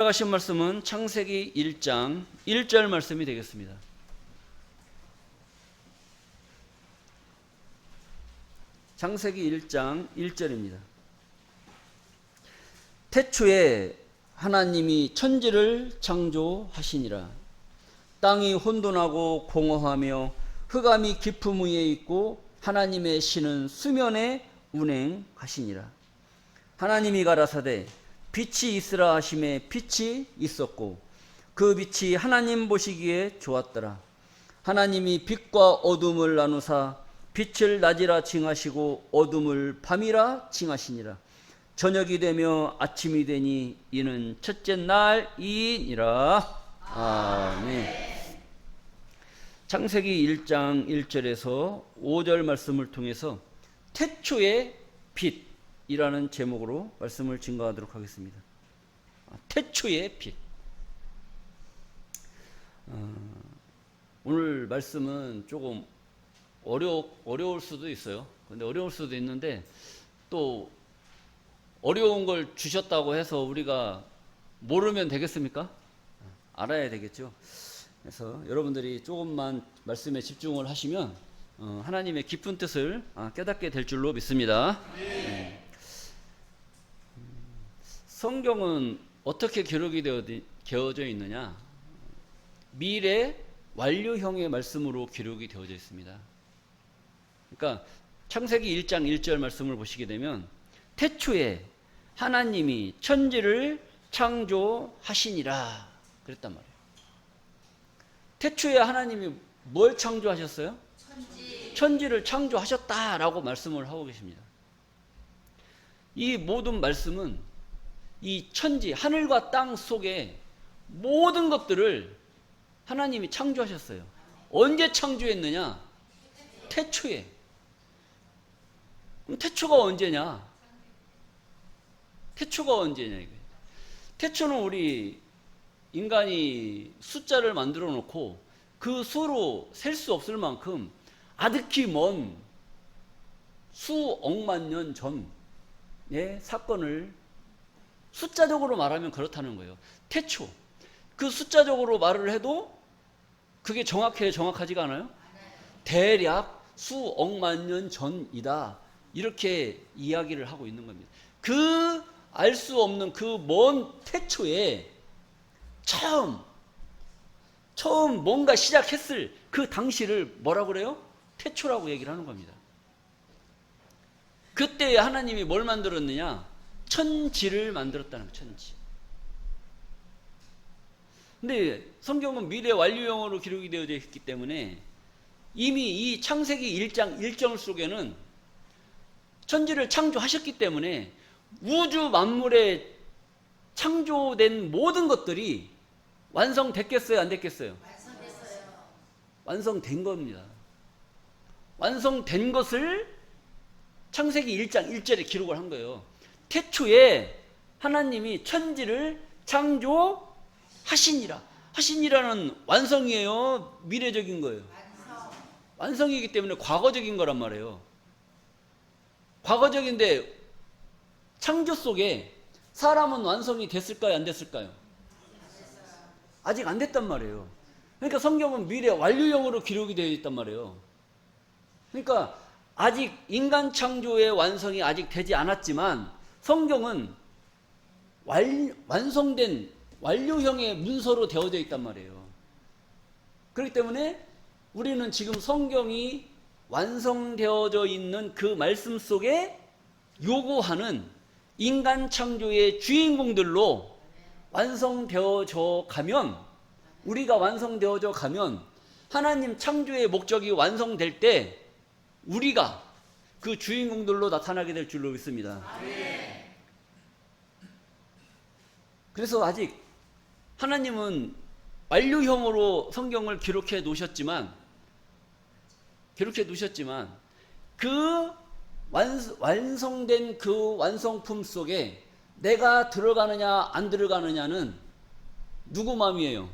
가신 말씀은 창세기 1장 1절 말씀이 되겠습니다. 창세기 1장 1절입니다. 태초에 하나님이 천지를 창조하시니라. 땅이 혼돈하고 공허하며 흑암이 깊음 위에 있고 하나님의 신은 수면에 운행하시니라. 하나님이 가라사대 빛이 있으라 하심에 빛이 있었고 그 빛이 하나님 보시기에 좋았더라. 하나님이 빛과 어둠을 나누사 빛을 낮이라 칭하시고 어둠을 밤이라 칭하시니라. 저녁이 되며 아침이 되니 이는 첫째 날이니라. 아멘. 창세기 1장 1절에서 5절 말씀을 통해서 태초의 빛이라는 제목으로 말씀을 증거하도록 하겠습니다. 태초의 빛. 오늘 말씀은 조금 어려울 수도 있어요. 근데 어려울 수도 있는데 또 어려운 걸 주셨다고 해서 우리가 모르면 되겠습니까? 알아야 되겠죠. 그래서 여러분들이 조금만 말씀에 집중을 하시면 하나님의 깊은 뜻을 깨닫게 될 줄로 믿습니다. 성경은 어떻게 기록이 되어져 있느냐? 미래 완료형의 말씀으로 기록이 되어져 있습니다. 그러니까 창세기 1장 1절 말씀을 보시게 되면 태초에 하나님이 천지를 창조하시니라 그랬단 말이에요. 태초에 하나님이 뭘 창조하셨어요? 천지를 창조하셨다라고 말씀을 하고 계십니다. 이 모든 말씀은 이 천지, 하늘과 땅 속에 모든 것들을 하나님이 창조하셨어요. 언제 창조했느냐? 태초에. 그럼 태초가 언제냐? 태초가 언제냐 이거예요. 태초는 우리 인간이 숫자를 만들어 놓고 그 수로 셀 수 없을 만큼 아득히 먼 수억만 년 전의 사건을 숫자적으로 말하면 그렇다는 거예요. 태초. 그 숫자적으로 말을 해도 그게 정확하지가 않아요? 대략 수억만 년 전이다. 이렇게 이야기를 하고 있는 겁니다. 그 알 수 없는 그 먼 태초에 처음 뭔가 시작했을 그 당시를 뭐라고 그래요? 태초라고 얘기를 하는 겁니다. 그때 하나님이 뭘 만들었느냐? 천지를 만들었다는 거예요. 천지. 근데 성경은 미래 완료형으로 기록이 되어져 있기 때문에 이미 이 창세기 1장 1절 속에는 천지를 창조하셨기 때문에 우주 만물에 창조된 모든 것들이 완성됐겠어요? 안 됐겠어요? 완성됐어요. 완성된 겁니다. 완성된 것을 창세기 1장 1절에 기록을 한 거예요. 태초에 하나님이 천지를 창조하시니라. 하시니라는 완성이에요? 미래적인 거예요? 완성이기 때문에 과거적인 거란 말이에요. 과거적인데 창조 속에 사람은 완성이 됐을까요? 안 됐을까요? 아직 안 됐단 말이에요. 그러니까 성경은 미래 완료형으로 기록이 되어 있단 말이에요. 그러니까 아직 인간 창조의 완성이 아직 되지 않았지만 성경은 완성된 완료형의 문서로 되어져 있단 말이에요. 그렇기 때문에 우리는 지금 성경이 완성되어져 있는 그 말씀 속에 요구하는 인간 창조의 주인공들로 완성되어져 가면, 우리가 완성되어져 가면 하나님 창조의 목적이 완성될 때 우리가 그 주인공들로 나타나게 될 줄로 믿습니다. 그래서 아직 하나님은 완료형으로 성경을 기록해 놓으셨지만 그 완성된 그 완성품 속에 내가 들어가느냐 안 들어가느냐는 누구 마음이에요?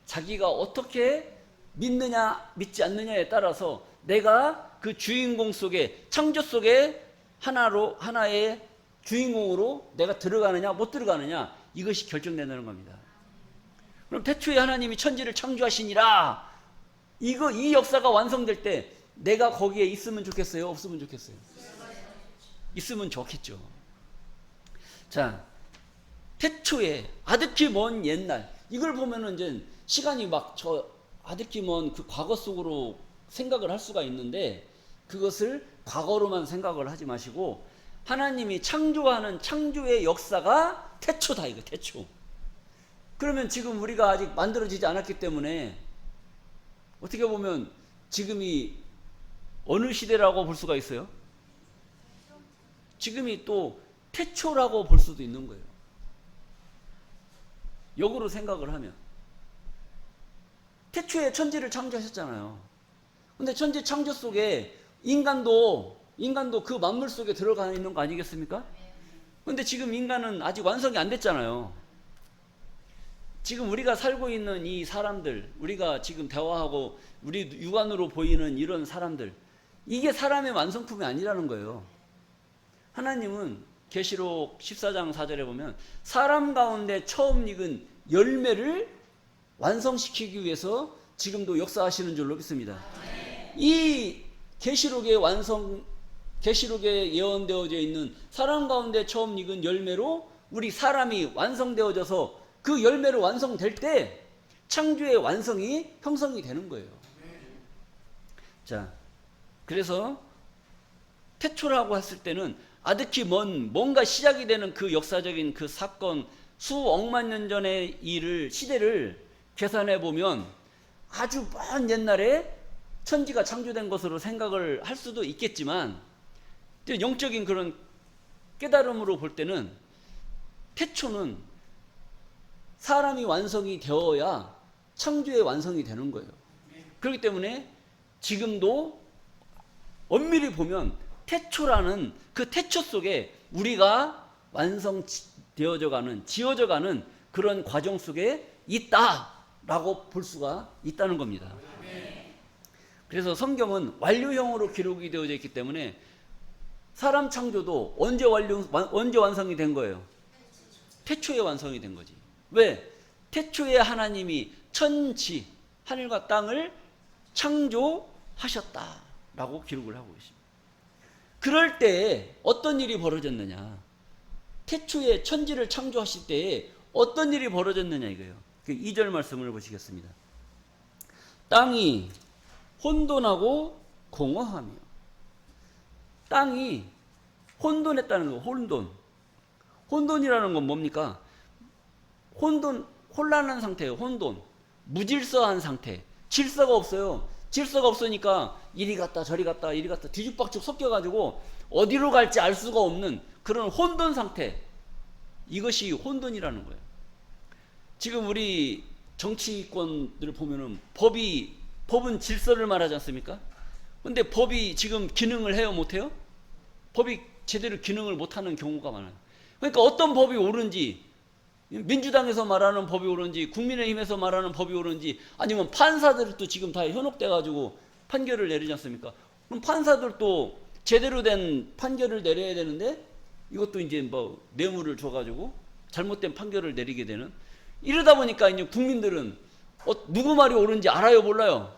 자기가 어떻게 믿느냐 믿지 않느냐에 따라서 내가 그 주인공 속에, 창조 속에 하나의 주인공으로 내가 들어가느냐 못 들어가느냐, 이것이 결정된다는 겁니다. 그럼 태초에 하나님이 천지를 창조하시니라. 이 역사가 완성될 때 내가 거기에 있으면 좋겠어요? 없으면 좋겠어요? 있으면 좋겠죠. 자, 태초에 아득히 먼 옛날, 이걸 보면은 이제 시간이 막 저 아득히 먼 그 과거 속으로 생각을 할 수가 있는데, 그것을 과거로만 생각을 하지 마시고 하나님이 창조하는 창조의 역사가 태초다, 이거 태초. 그러면 지금 우리가 아직 만들어지지 않았기 때문에 어떻게 보면 지금이 어느 시대라고 볼 수가 있어요? 지금이 또 태초라고 볼 수도 있는 거예요. 역으로 생각을 하면 태초에 천지를 창조하셨잖아요. 근데 천지 창조 속에 인간도 그 만물 속에 들어가 있는 거 아니겠습니까? 근데 지금 인간은 아직 완성이 안 됐잖아요. 지금 우리가 살고 있는 이 사람들, 우리가 지금 대화하고 우리 육안으로 보이는 이런 사람들, 이게 사람의 완성품이 아니라는 거예요. 하나님은 계시록 14장 4절에 보면 사람 가운데 처음 익은 열매를 완성시키기 위해서 지금도 역사하시는 줄로 믿습니다. 이 계시록에 예언되어져 있는 사람 가운데 처음 익은 열매로 우리 사람이 완성되어져서 그 열매로 완성될 때 창조의 완성이 형성이 되는 거예요. 자, 그래서 태초라고 했을 때는 아득히 먼 뭔가 시작이 되는 그 역사적인 그 사건, 수억만 년 전의 시대를 계산해 보면 아주 먼 옛날에 천지가 창조된 것으로 생각을 할 수도 있겠지만, 영적인 그런 깨달음으로 볼 때는 태초는 사람이 완성이 되어야 창조의 완성이 되는 거예요. 그렇기 때문에 지금도 엄밀히 보면 태초라는 그 태초 속에 우리가 완성되어져 가는, 지어져 가는 그런 과정 속에 있다라고 볼 수가 있다는 겁니다. 그래서 성경은 완료형으로 기록이 되어져 있기 때문에 사람 창조도 언제 완성이 된 거예요? 태초에 완성이 된 거지. 왜? 태초에 하나님이 천지, 하늘과 땅을 창조하셨다라고 기록을 하고 있습니다. 그럴 때에 어떤 일이 벌어졌느냐? 태초에 천지를 창조하실 때에 어떤 일이 벌어졌느냐 이거예요. 2절 말씀을 보시겠습니다. 땅이 혼돈하고 공허하며. 땅이 혼돈했다는 거, 혼돈이라는 건 뭡니까? 혼란한 상태예요. 혼돈. 무질서한 상태. 질서가 없어요. 질서가 없으니까 이리 갔다 저리 갔다 뒤죽박죽 섞여가지고 어디로 갈지 알 수가 없는 그런 혼돈 상태. 이것이 혼돈이라는 거예요. 지금 우리 정치권들을 보면은 법은 질서를 말하지 않습니까? 근데 법이 지금 기능을 해요, 못해요? 법이 제대로 기능을 못하는 경우가 많아요. 그러니까 어떤 법이 옳은지, 민주당에서 말하는 법이 옳은지, 국민의힘에서 말하는 법이 옳은지, 아니면 판사들도 지금 다 현혹돼가지고 판결을 내리지 않습니까? 그럼 판사들도 제대로 된 판결을 내려야 되는데 이것도 이제 뭐 뇌물을 줘가지고 잘못된 판결을 내리게 되는, 이러다 보니까 이제 국민들은 누구 말이 옳은지 알아요, 몰라요?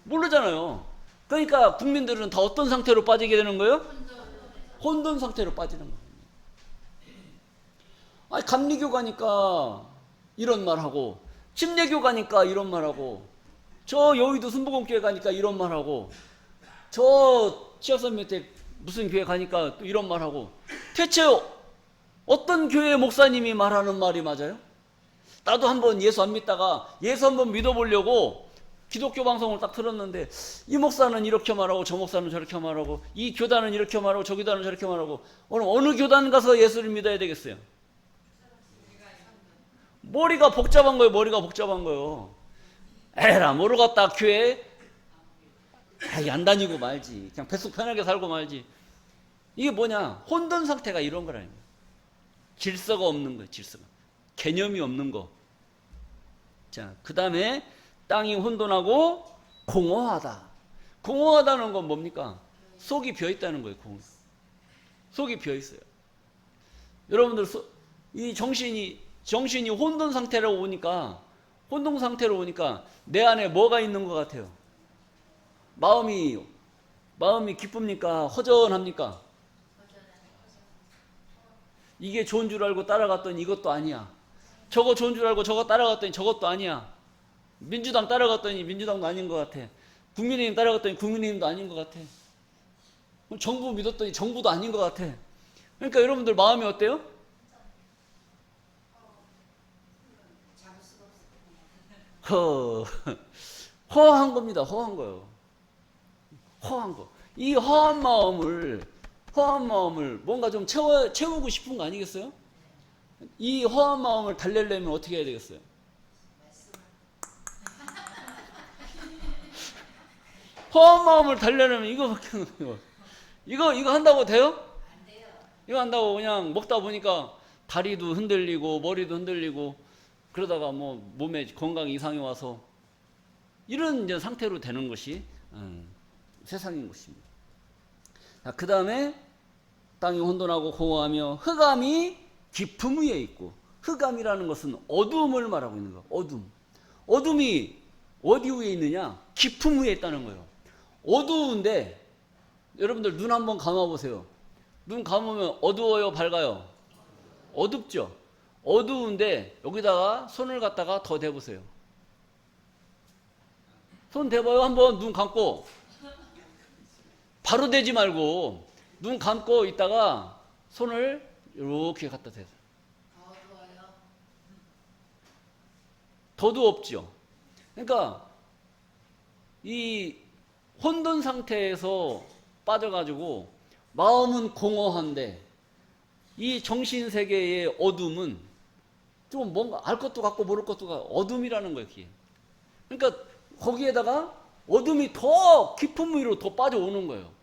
모르잖아요. 그러니까 국민들은 다 어떤 상태로 빠지게 되는 거예요? 혼돈 상태로 빠지는 거예요. 아니, 감리교 가니까 이런 말하고, 침례교 가니까 이런 말하고, 저 여의도 순복음교회 가니까 이런 말하고, 저 치아선미대 무슨 교회 가니까 또 이런 말하고, 대체 어떤 교회 목사님이 말하는 말이 맞아요? 나도 한번 예수 안 믿다가 예수 한번 믿어보려고 기독교 방송을 딱 틀었는데, 이 목사는 이렇게 말하고 저 목사는 저렇게 말하고 이 교단은 이렇게 말하고 저 교단은 저렇게 말하고, 그럼 어느 교단 가서 예수를 믿어야 되겠어요? 머리가 복잡한 거예요. 에라 모르겠다 교회 안 다니고 말지, 그냥 뱃속 편하게 살고 말지. 이게 뭐냐? 혼돈 상태가 이런 거라는 거예요. 질서가 없는 거예요. 질서가, 개념이 없는 거. 자, 그 다음에 땅이 혼돈하고 공허하다. 공허하다는 건 뭡니까? 속이 비어있다는 거예요. 속이 비어있어요. 여러분들 이 정신이 정신이 혼돈 상태로 오니까 내 안에 뭐가 있는 것 같아요? 마음이 기쁩니까? 허전합니까? 이게 좋은 줄 알고 따라갔더니 이것도 아니야. 저거 좋은 줄 알고 저거 따라갔더니 저것도 아니야. 민주당 따라갔더니 민주당도 아닌 것 같아. 국민의힘 따라갔더니 국민의힘도 아닌 것 같아. 정부 믿었더니 정부도 아닌 것 같아. 그러니까 여러분들 마음이 어때요? 허한 겁니다. 허한 거요. 허한 거. 이 허한 마음을 뭔가 좀 채우고 싶은 거 아니겠어요? 이 허한 마음을 달래려면 어떻게 해야 되겠어요? 허한 마음을 달래려면 이거밖에 없어요. 이거 한다고 돼요? 이거 한다고 그냥 먹다 보니까 다리도 흔들리고 머리도 흔들리고 그러다가 뭐 몸에 건강 이상이 와서 이런 이제 상태로 되는 것이 세상인 것입니다. 그 다음에 땅이 혼돈하고 공허하며 흑암이 깊음 위에 있고, 흑암이라는 것은 어두움을 말하고 있는 거예요. 어둠이 어디 위에 있느냐? 깊음 위에 있다는 거예요. 어두운데 여러분들 눈 한번 감아보세요. 눈 감으면 어두워요, 밝아요? 어둡죠? 어두운데 여기다가 손을 갖다가 더 대보세요. 손 대봐요. 한번 눈 감고. 바로 대지 말고 눈 감고 있다가 손을 이렇게 갖다 대세요. 더도 없죠. 그러니까 이 혼돈 상태에서 빠져가지고 마음은 공허한데 이 정신세계의 어둠은 좀 뭔가 알 것도 같고 모를 것도 같고 어둠이라는 거예요. 그게. 그러니까 거기에다가 어둠이 더 깊은 위로 더 빠져오는 거예요.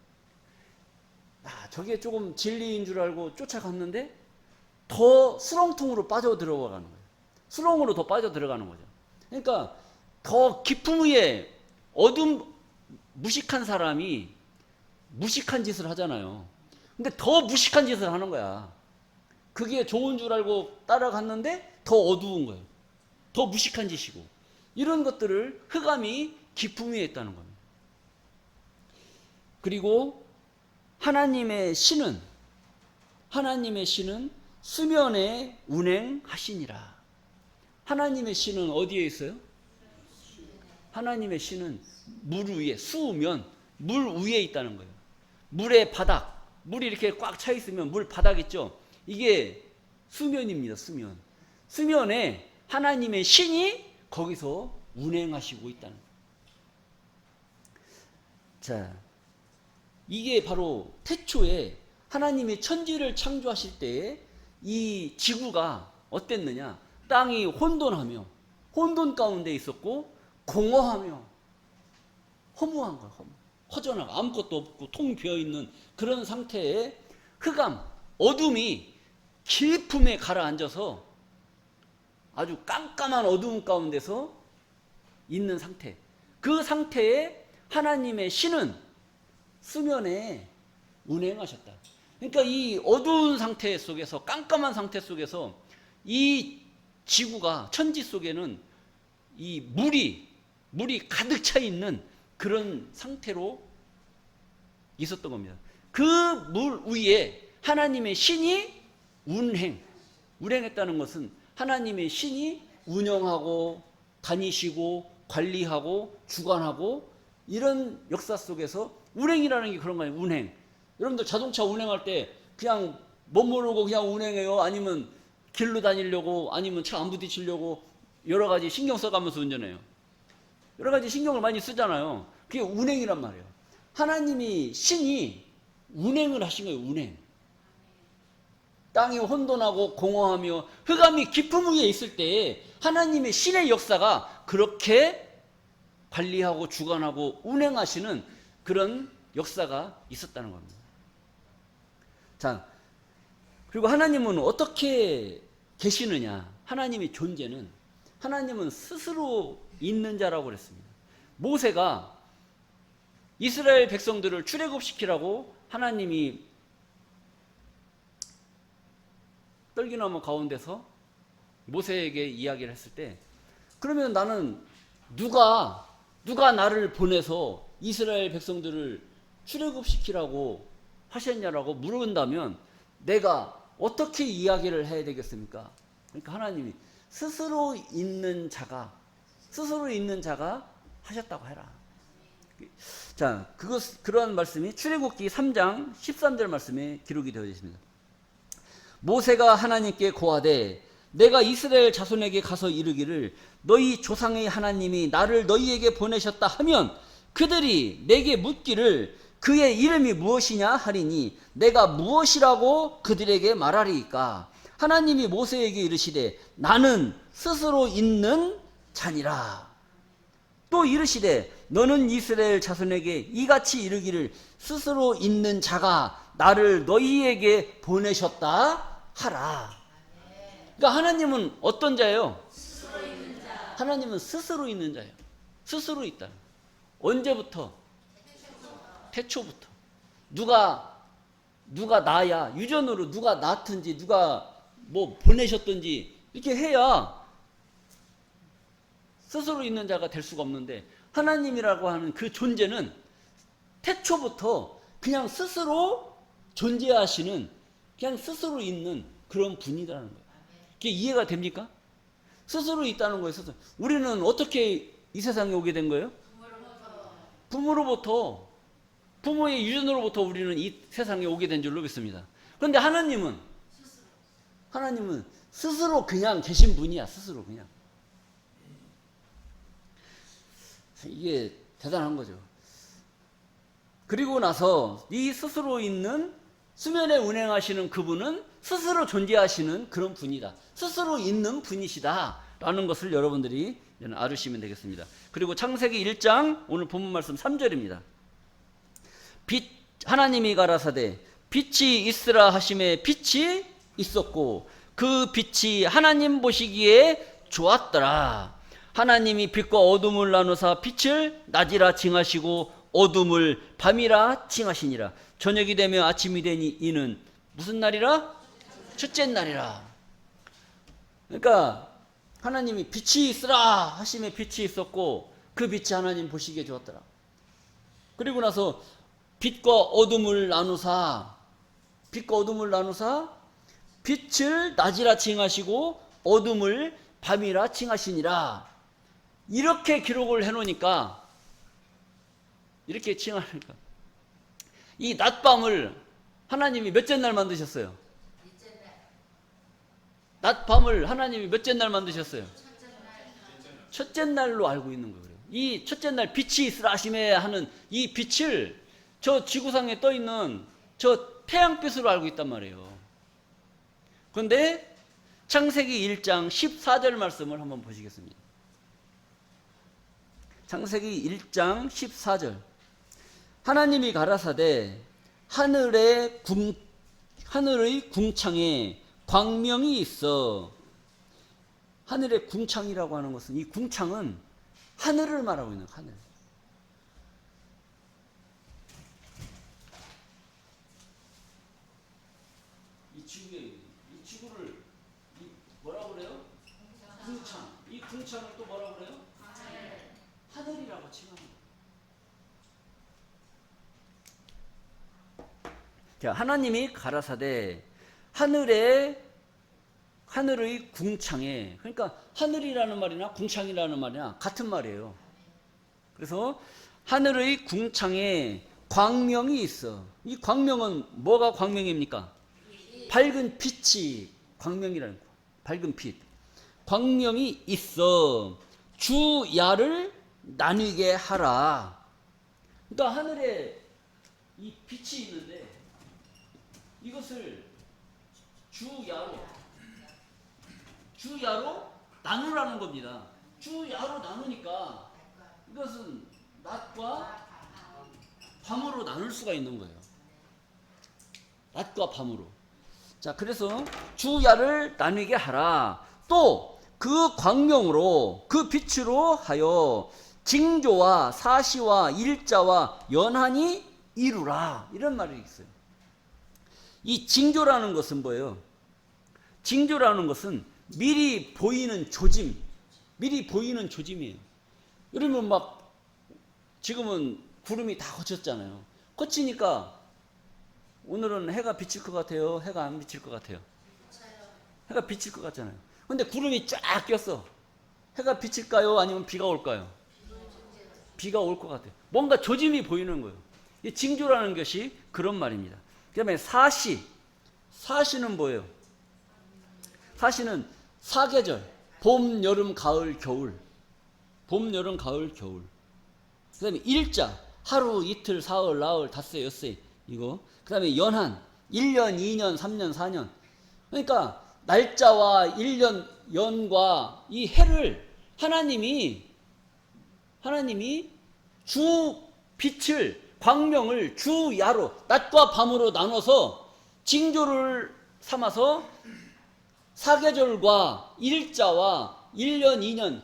저게 조금 진리인 줄 알고 쫓아갔는데 더 수렁통으로 빠져 들어가는 거예요. 수렁으로 더 빠져 들어가는 거죠. 그러니까 더 깊은 위에 무식한 사람이 무식한 짓을 하잖아요. 근데 더 무식한 짓을 하는 거야. 그게 좋은 줄 알고 따라갔는데 더 어두운 거예요. 더 무식한 짓이고. 이런 것들을 흑암이 깊음 위에 있다는 겁니다. 그리고 하나님의 신은 수면에 운행하시니라. 하나님의 신은 어디에 있어요? 하나님의 신은 물 위에, 수면, 물 위에 있다는 거예요. 물의 바닥, 물이 이렇게 꽉 차 있으면 물 바닥 있죠? 이게 수면입니다. 수면에 하나님의 신이 거기서 운행하시고 있다는 거예요. 자, 이게 바로 태초에 하나님이 천지를 창조하실 때에 이 지구가 어땠느냐? 땅이 혼돈하며 혼돈 가운데 있었고 공허하며 허무한 거예요. 허전하고 아무것도 없고 통 비어있는 그런 상태에 흑암, 어둠이 깊음에 가라앉아서 아주 깜깜한 어두움 가운데서 있는 상태. 그 상태에 하나님의 신은 수면에 운행하셨다. 그러니까 이 어두운 상태 속에서, 깜깜한 상태 속에서 이 지구가, 천지 속에는 이 물이 가득 차 있는 그런 상태로 있었던 겁니다. 그 물 위에 하나님의 신이 운행했다는 것은 하나님의 신이 운영하고 다니시고 관리하고 주관하고 이런 역사 속에서 운행이라는 게 그런 거예요. 운행. 여러분들 자동차 운행할 때 그냥 못 모르고 그냥 운행해요? 아니면 길로 다니려고, 아니면 차 안 부딪히려고 여러 가지 신경 써가면서 운전해요? 여러 가지 신경을 많이 쓰잖아요. 그게 운행이란 말이에요. 하나님이 신이 운행을 하신 거예요. 운행. 땅이 혼돈하고 공허하며 흑암이 깊음 위에 있을 때에 하나님의 신의 역사가 그렇게 관리하고 주관하고 운행하시는 그런 역사가 있었다는 겁니다. 자, 그리고 하나님은 어떻게 계시느냐? 하나님의 존재는, 하나님은 스스로 있는 자라고 그랬습니다. 모세가 이스라엘 백성들을 출애굽시키라고 하나님이 떨기나무 가운데서 모세에게 이야기를 했을 때, 그러면 나는 누가 나를 보내서 이스라엘 백성들을 출애굽시키라고 하셨냐라고 물은다면 내가 어떻게 이야기를 해야 되겠습니까? 그러니까 하나님이 스스로 있는 자가 하셨다고 해라. 자, 그러한 말씀이 출애굽기 3장 13절 말씀에 기록이 되어 있습니다. 모세가 하나님께 고하되 내가 이스라엘 자손에게 가서 이르기를 너희 조상의 하나님이 나를 너희에게 보내셨다 하면 그들이 내게 묻기를 그의 이름이 무엇이냐 하리니 내가 무엇이라고 그들에게 말하리이까. 하나님이 모세에게 이르시되 나는 스스로 있는 자니라. 또 이르시되 너는 이스라엘 자손에게 이같이 이르기를 스스로 있는 자가 나를 너희에게 보내셨다 하라. 그러니까 하나님은 어떤 자예요? 하나님은 스스로 있는 자예요. 스스로 있다. 언제부터? 태초부터. 누가 나야, 유전으로 누가 낳든지 누가 뭐 보내셨든지 이렇게 해야 스스로 있는 자가 될 수가 없는데, 하나님이라고 하는 그 존재는 태초부터 그냥 스스로 존재하시는, 그냥 스스로 있는 그런 분이라는 거예요. 그게 이해가 됩니까? 스스로 있다는 거예요. 스스로. 우리는 어떻게 이 세상에 오게 된 거예요? 부모로부터, 부모의 유전으로부터 우리는 이 세상에 오게 된 줄로 믿습니다. 그런데 하나님은 스스로 그냥 계신 분이야. 스스로 그냥. 이게 대단한 거죠. 그리고 나서 이 스스로 있는 수면에 운행하시는 그분은 스스로 존재하시는 그런 분이다. 스스로 있는 분이시다 라는 것을 여러분들이 알으시면 되겠습니다. 그리고 창세기 1장 오늘 본문 말씀 3절입니다. 하나님이 가라사대 빛이 있으라 하심에 빛이 있었고 그 빛이 하나님 보시기에 좋았더라. 하나님이 빛과 어둠을 나누사 빛을 낮이라 칭하시고 어둠을 밤이라 칭하시니라. 저녁이 되며 아침이 되니 이는 무슨 날이라? 첫째 날이라. 그러니까 하나님이 빛이 있으라 하심에 빛이 있었고 그 빛이 하나님 보시기에 좋았더라. 그리고 나서 빛과 어둠을 나누사 빛을 낮이라 칭하시고 어둠을 밤이라 칭하시니라. 이렇게 기록을 해놓으니까, 이렇게 칭하니까 이 낮밤을 하나님이 몇째 날 만드셨어요? 낮밤을 하나님이 몇째 날 만드셨어요? 첫째 날로 알고 있는 거예요. 이 첫째 날 빛이 있으라 하심에 하는 이 빛을 저 지구상에 떠 있는 저 태양빛으로 알고 있단 말이에요. 그런데 창세기 1장 14절 말씀을 한번 보시겠습니다. 창세기 1장 14절. 하나님이 가라사대 하늘의 궁창에 광명이 있어. 하늘의 궁창이라고 하는 것은, 이 궁창은 하늘을 말하고 있는 거예요. 하늘. 이 지구를 뭐라고 그래요? 궁창. 이 궁창을 또 뭐라고 그래요? 하늘이라고 칭합니다. 자, 하나님이 가라사대 하늘의 궁창에, 그러니까 하늘이라는 말이나 궁창이라는 말이나 같은 말이에요. 그래서 하늘의 궁창에 광명이 있어. 이 광명은 뭐가 광명입니까? 밝은 빛이 광명이라는 거예요. 밝은 빛. 광명이 있어. 주야를 나뉘게 하라. 그러니까 하늘에 이 빛이 있는데 이것을 주야로 나누라는 겁니다. 주야로 나누니까 이것은 낮과 밤으로 나눌 수가 있는 거예요. 낮과 밤으로. 자, 그래서 주야를 나누게 하라. 또 그 광명으로, 그 빛으로 하여 징조와 사시와 일자와 연한이 이루라. 이런 말이 있어요. 이 징조라는 것은 뭐예요? 징조라는 것은 미리 보이는 조짐, 미리 보이는 조짐이에요. 이러면 막 지금은 구름이 다 걷혔잖아요. 걷히니까 오늘은 해가 비칠 것 같아요? 해가 안 비칠 것 같아요? 해가 비칠 것 같잖아요. 근데 구름이 쫙 꼈어. 해가 비칠까요? 아니면 비가 올까요? 비가 올 것 같아요. 뭔가 조짐이 보이는 거예요. 이 징조라는 것이 그런 말입니다. 그 다음에 사시. 사시는 뭐예요? 사시는 사계절. 봄, 여름, 가을, 겨울. 봄, 여름, 가을, 겨울. 그 다음에 일자. 하루, 이틀, 사흘, 나흘, 닷새, 엿새. 이거. 그 다음에 연한. 1년, 2년, 3년, 4년. 그러니까 날짜와 1년, 연과 이 해를 하나님이 주 빛을, 광명을 주야로, 낮과 밤으로 나눠서 징조를 삼아서 사계절과 일자와 1년, 2년,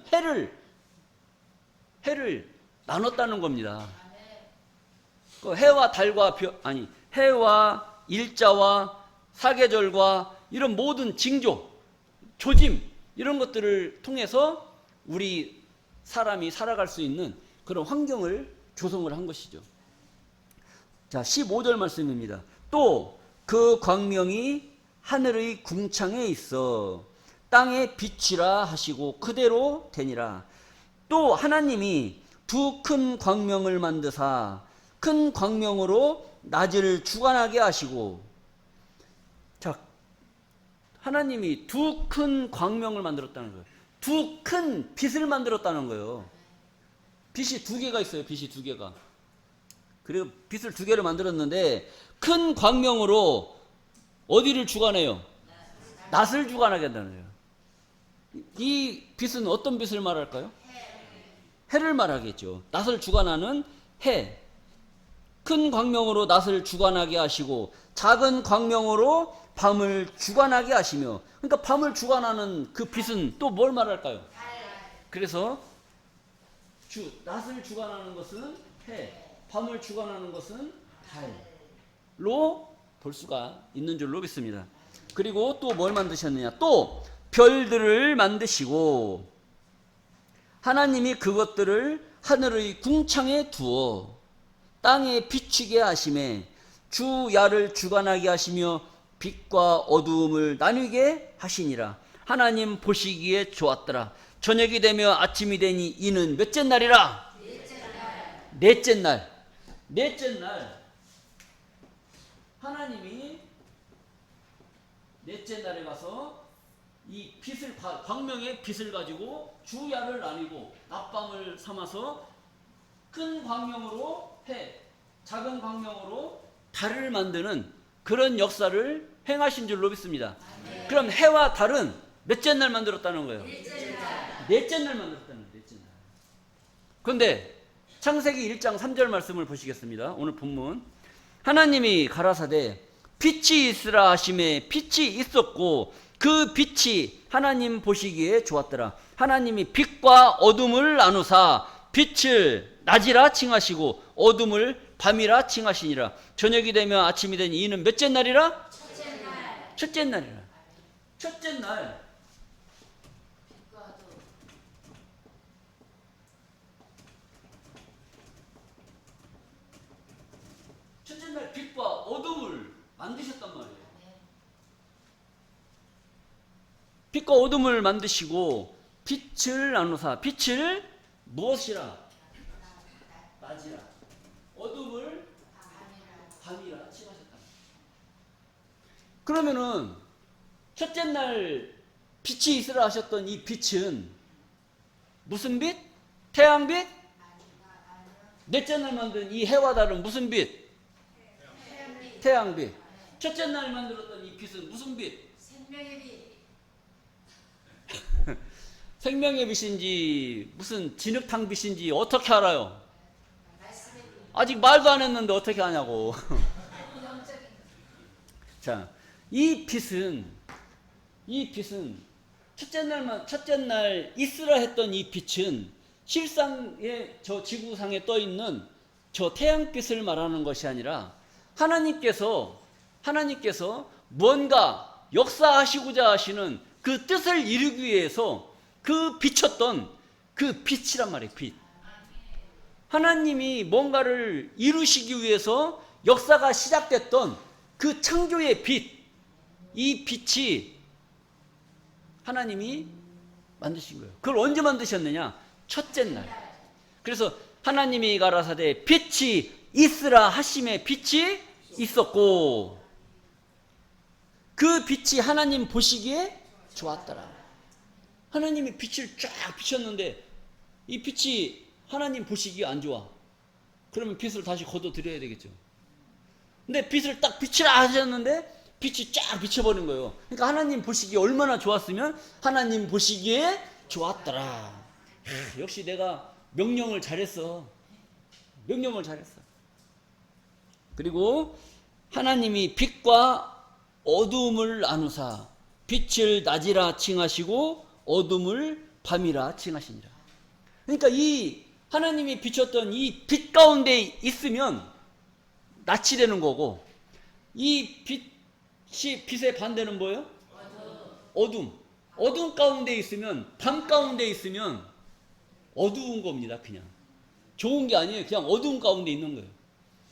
해를 나눴다는 겁니다. 그 해와 달과 해와 일자와 사계절과 이런 모든 징조, 조짐, 이런 것들을 통해서 우리 사람이 살아갈 수 있는 그런 환경을 조성을 한 것이죠. 자, 15절 말씀입니다. 또 그 광명이 하늘의 궁창에 있어 땅에 빛이라 하시고 그대로 되니라. 또 하나님이 두 큰 광명을 만드사 큰 광명으로 낮을 주관하게 하시고. 자, 하나님이 두 큰 광명을 만들었다는 거예요. 두 큰 빛을 만들었다는 거예요. 빛이 두 개가 있어요. 빛이 두 개가. 그리고 빛을 두 개를 만들었는데 큰 광명으로 어디를 주관해요? 낮을 주관하게 한다는 거예요. 이 빛은 어떤 빛을 말할까요? 해를 말하겠죠. 낮을 주관하는 해. 큰 광명으로 낮을 주관하게 하시고 작은 광명으로 밤을 주관하게 하시며. 그러니까 밤을 주관하는 그 빛은 또 뭘 말할까요? 그래서 낮을 주관하는 것은 해, 밤을 주관하는 것은 달로 볼 수가 있는 줄로 믿습니다. 그리고 또 뭘 만드셨느냐? 또 별들을 만드시고 하나님이 그것들을 하늘의 궁창에 두어 땅에 비추게 하심에 주야를 주관하게 하시며 빛과 어두움을 나누게 하시니라. 하나님 보시기에 좋았더라. 저녁이 되며 아침이 되니 이는 몇째 날이라? 넷째 날. 넷째 날. 하나님이 넷째 날에 가서 이 빛을, 광명의 빛을 가지고 주야를 나뉘고 낮밤을 삼아서 큰 광명으로 해, 작은 광명으로 달을 만드는 그런 역사를 행하신 줄로 믿습니다. 그럼 해와 달은 몇째 날 만들었다는 거예요? 넷째 날 만들었다는 거예요. 넷째 날. 그런데 창세기 1장 3절 말씀을 보시겠습니다. 오늘 본문. 하나님이 가라사대 빛이 있으라 하심에 빛이 있었고 그 빛이 하나님 보시기에 좋았더라. 하나님이 빛과 어둠을 나누사 빛을 낮이라 칭하시고 어둠을 밤이라 칭하시니라. 저녁이 되며 아침이 되니 이는 몇째 날이라? 첫째 날. 첫째 날이라. 첫째 날. 첫째 날 빛과 어둠을 만드셨단 말이에요. 빛과 어둠을 만드시고 빛을 나누사 빛을 무엇이라? 낮이라. 어둠을 밤이라 칭하셨다. 그러면은 첫째 날 빛이 있으라 하셨던 이 빛은 무슨 빛? 태양빛? 넷째 날 만든 이 해와 달은 무슨 빛? 태양빛. 첫째 날 만들었던 이 빛은 무슨 빛? 생명의 빛. 생명의 빛인지 무슨 진흙탕 빛인지 어떻게 알아요? 아직 말도 안 했는데 어떻게 아냐고. 자, 이 빛은 첫째 날 있으라 했던 이 빛은 실상의 저 지구상에 떠 있는 저 태양빛을 말하는 것이 아니라 하나님께서 뭔가 역사하시고자 하시는 그 그 뜻을 이루기 위해서 그 비쳤던 그 빛이란 말이에요. 빛. 하나님이 뭔가를 이루시기 위해서 역사가 시작됐던 그 창조의 빛, 이 빛이 하나님이 만드신 거예요. 그걸 언제 만드셨느냐? 첫째 날. 그래서 하나님이 가라사대 빛이 있으라 하심에 빛이 있었고, 그 빛이 하나님 보시기에 좋았더라. 하나님이 빛을 쫙 비쳤는데 이 빛이 하나님 보시기에 안 좋아. 그러면 빛을 다시 걷어들여야 되겠죠. 근데 빛을 딱 비치라 하셨는데 빛이 쫙 비쳐버린 거예요. 그러니까 하나님 보시기에 얼마나 좋았으면 하나님 보시기에 좋았더라. 역시 내가 명령을 잘했어. 명령을 잘했어. 그리고 하나님이 빛과 어둠을 나누사 빛을 낮이라 칭하시고 어둠을 밤이라 칭하시니라. 그러니까 이 하나님이 비쳤던 이 빛 가운데 있으면 낮이 되는 거고, 이 빛이 빛의 반대는 뭐예요? 어둠. 어둠 가운데 있으면, 밤 가운데 있으면 어두운 겁니다. 그냥 좋은 게 아니에요. 그냥 어두운 가운데 있는 거예요.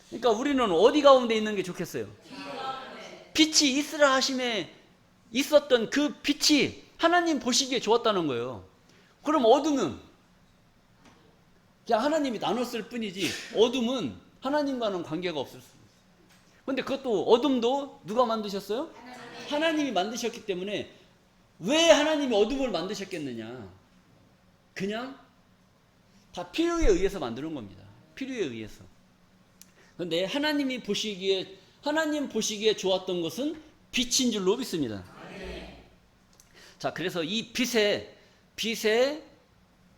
그러니까 우리는 어디 가운데 있는 게 좋겠어요? 빛이 있으라 하심에 있었던 그 빛이 하나님 보시기에 좋았다는 거예요. 그럼 어둠은 그냥 하나님이 나눴을 뿐이지, 어둠은 하나님과는 관계가 없을 수 있어요. 근데 그것도, 어둠도 누가 만드셨어요? 하나님이 만드셨기 때문에, 왜 하나님이 어둠을 만드셨겠느냐? 그냥 다 필요에 의해서 만드는 겁니다. 필요에 의해서. 그런데 하나님 보시기에 좋았던 것은 빛인 줄로 믿습니다. 자, 그래서 이 빛의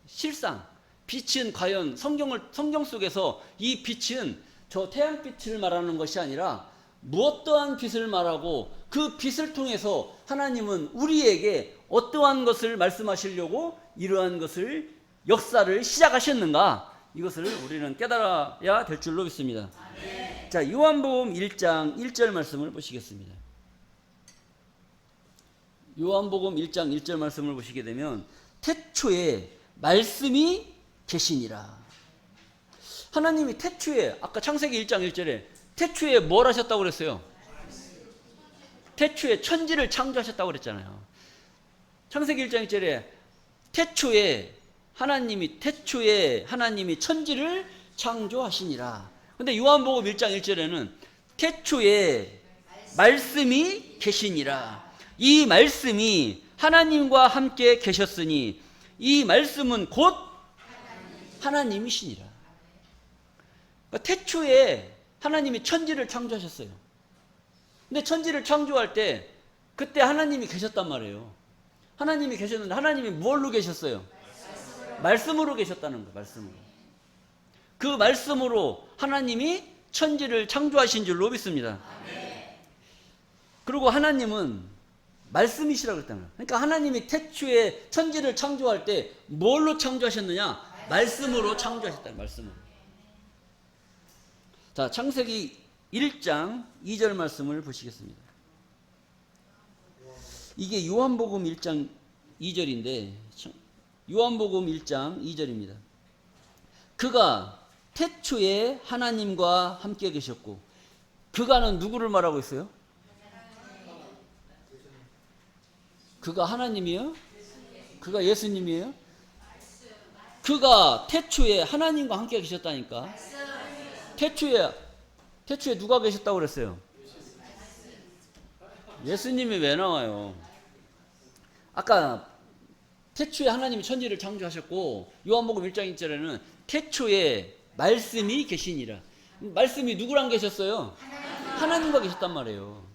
실상, 빛은 과연 성경 속에서 이 빛은 저 태양빛을 말하는 것이 아니라 무엇떠한 빛을 말하고, 그 빛을 통해서 하나님은 우리에게 어떠한 것을 말씀하시려고 이러한 것을, 역사를 시작하셨는가, 이것을 우리는 깨달아야 될 줄로 믿습니다. 자, 요한복음 1장 1절 말씀을 보시겠습니다. 요한복음 1장 1절 말씀을 보시게 되면, 태초에 말씀이 계시니라. 하나님이 태초에, 아까 창세기 1장 1절에 태초에 뭘 하셨다고 그랬어요? 태초에 천지를 창조하셨다고 그랬잖아요. 창세기 1장 1절에 태초에 하나님이 천지를 창조하시니라. 근데 요한복음 1장 1절에는 태초에 말씀이 계시니라. 이 말씀이 하나님과 함께 계셨으니 이 말씀은 곧 하나님이시니라. 그러니까 태초에 하나님이 천지를 창조하셨어요. 근데 천지를 창조할 때 그때 하나님이 계셨단 말이에요. 하나님이 계셨는데, 하나님이 뭘로 계셨어요? 말씀으로 계셨다는 거예요. 말씀으로. 그 말씀으로 하나님이 천지를 창조하신 줄로 믿습니다. 그리고 하나님은 말씀이시라고 그랬다는 거예요. 그러니까 하나님이 태초에 천지를 창조할 때 뭘로 창조하셨느냐? 말씀으로 창조하셨다는 거예요. 말씀으로. 자, 창세기 1장 2절 말씀을 보시겠습니다. 이게 요한복음 1장 2절인데, 요한복음 1장 2절입니다. 그가 태초에 하나님과 함께 계셨고, 그가는 누구를 말하고 있어요? 그가 하나님이에요? 그가 예수님이에요? 그가 태초에 하나님과 함께 계셨다니까. 태초에 누가 계셨다고 그랬어요? 예수님이 왜 나와요? 아까 태초에 하나님이 천지를 창조하셨고, 요한복음 1장 1절에는 태초에 말씀이 계시니라. 말씀이 누구랑 계셨어요? 하나님과 계셨단 말이에요.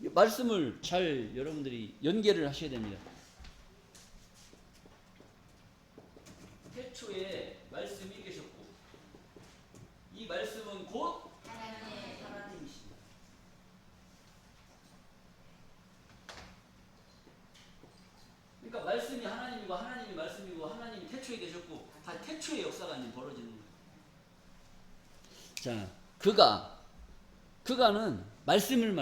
말씀을 잘 여러분들이 연계를 하셔야 됩니다. 태초에 말씀이 계셨고, 이 말씀은 곧 하나님이십니다. 그러니까 말씀이 하나님이고 하나님이 말씀이고 하나님이 태초에 계셨고, 다 태초의 역사가 벌어지는 거예요. 자, 그가는 말씀을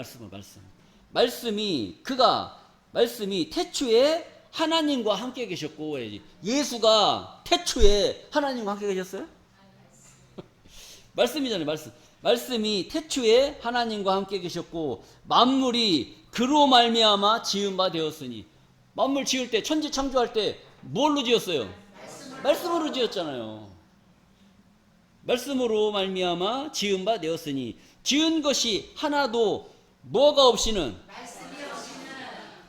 말씀이 그가 말씀이 태초에 하나님과 함께 계셨고 해야지. 예수가 태초에 하나님과 함께 계셨어요? 말씀이잖아요. 말씀이 태초에 하나님과 함께 계셨고 만물이 그로 말미암아 지은 바 되었으니. 만물 지을 때 천지 창조할 때 뭘로 지었어요? 말씀으로 지었잖아요. 말씀으로 말미암아 지은 바 되었으니 지은 것이 하나도 뭐가 없이는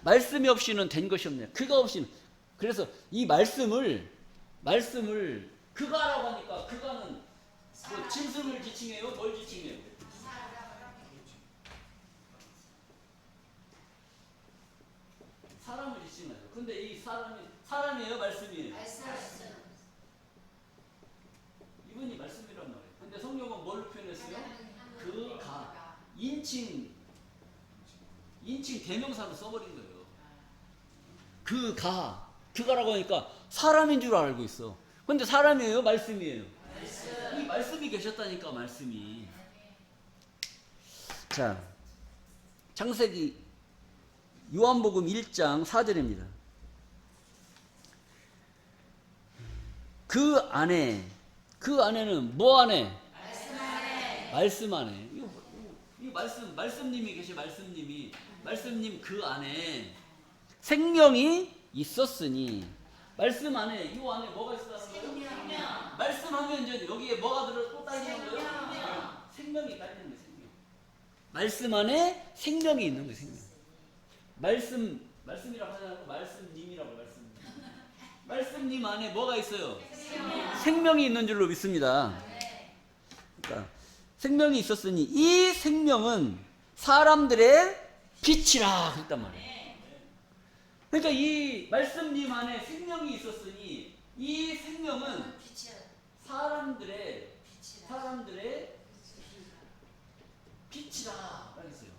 말씀이 없이는 된 것이 없네요. 그가 없이는. 그래서 이 말씀을 그가라고 하니까 그가는 뭐 짐승을 지칭해요? 뭘 지칭해요? 사람을 지칭해요. 근데 이 사람이에요? 말씀이에요? 이분이 말씀이란 말이에요. 근데 성경은 뭘로 표현했어요? 그가. 인칭 대명사로 써버린 거예요. 그가라고 하니까 사람인 줄 알고 있어. 근데 사람이에요? 말씀이에요? 이 말씀이 계셨다니까, 말씀이. 자, 창세기 요한복음 1장 4절입니다. 그 안에는 뭐 안에? 말씀 안에. 이 말씀님이 계시, 말씀님 그 안에 생명이 있었으니. 말씀 안에, 이 안에 뭐가 있었다는 거예요? 말씀하면 이제 여기에 뭐가 또 딸리는 거예요? 생명이 딸리는 거예요, 생명. 말씀 안에 생명이 있는 거예요, 생명. 말씀이라고 하지 않고 말씀님이라고, 말씀님. 말씀님 안에 뭐가 있어요? 생명이 있는 줄로 믿습니다. 그러니까 생명이 있었으니 이 생명은 사람들의 빛이라 그랬단 말이에요. 그러니까 이 말씀님 안에 생명이 있었으니 이 생명은 사람들의 빛이라 그랬어요.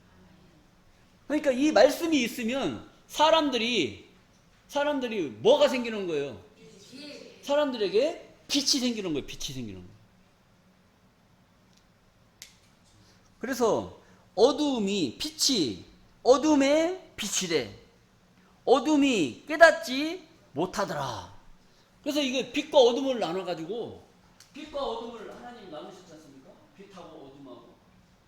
그러니까 이 말씀이 있으면 사람들이 뭐가 생기는 거예요? 사람들에게 빛이 생기는 거예요. 빛이 생기는 거예요. 그래서 어둠의 빛이래. 어둠이 깨닫지 못하더라. 그래서 이게 빛과 어둠을 나눠가지고, 빛과 어둠을 하나님 나누셨지 않습니까? 빛하고 어둠하고.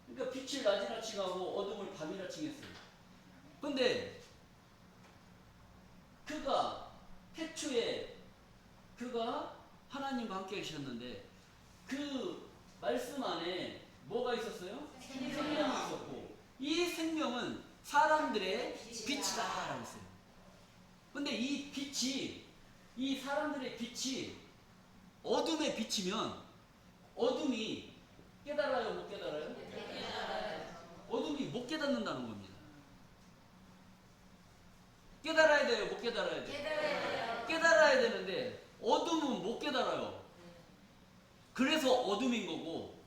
그러니까 빛을 낮이라 칭하고 어둠을 밤이라 칭했어요. 근데 태초에 그가 하나님과 함께 계셨는데 그 말씀 안에 뭐가 있었어요? 생명이 있었고 이 생명은 사람들의 빛이다 라고 했어요. 근데 이 사람들의 빛이 어둠에 비치면 어둠이 깨달아요, 못 깨달아요? 어둠이 못 깨닫는다는 겁니다. 깨달아야 돼요, 못 깨달아야 돼요? 깨달아야 되는데 어둠은 못 깨달아요. 그래서 어둠인 거고,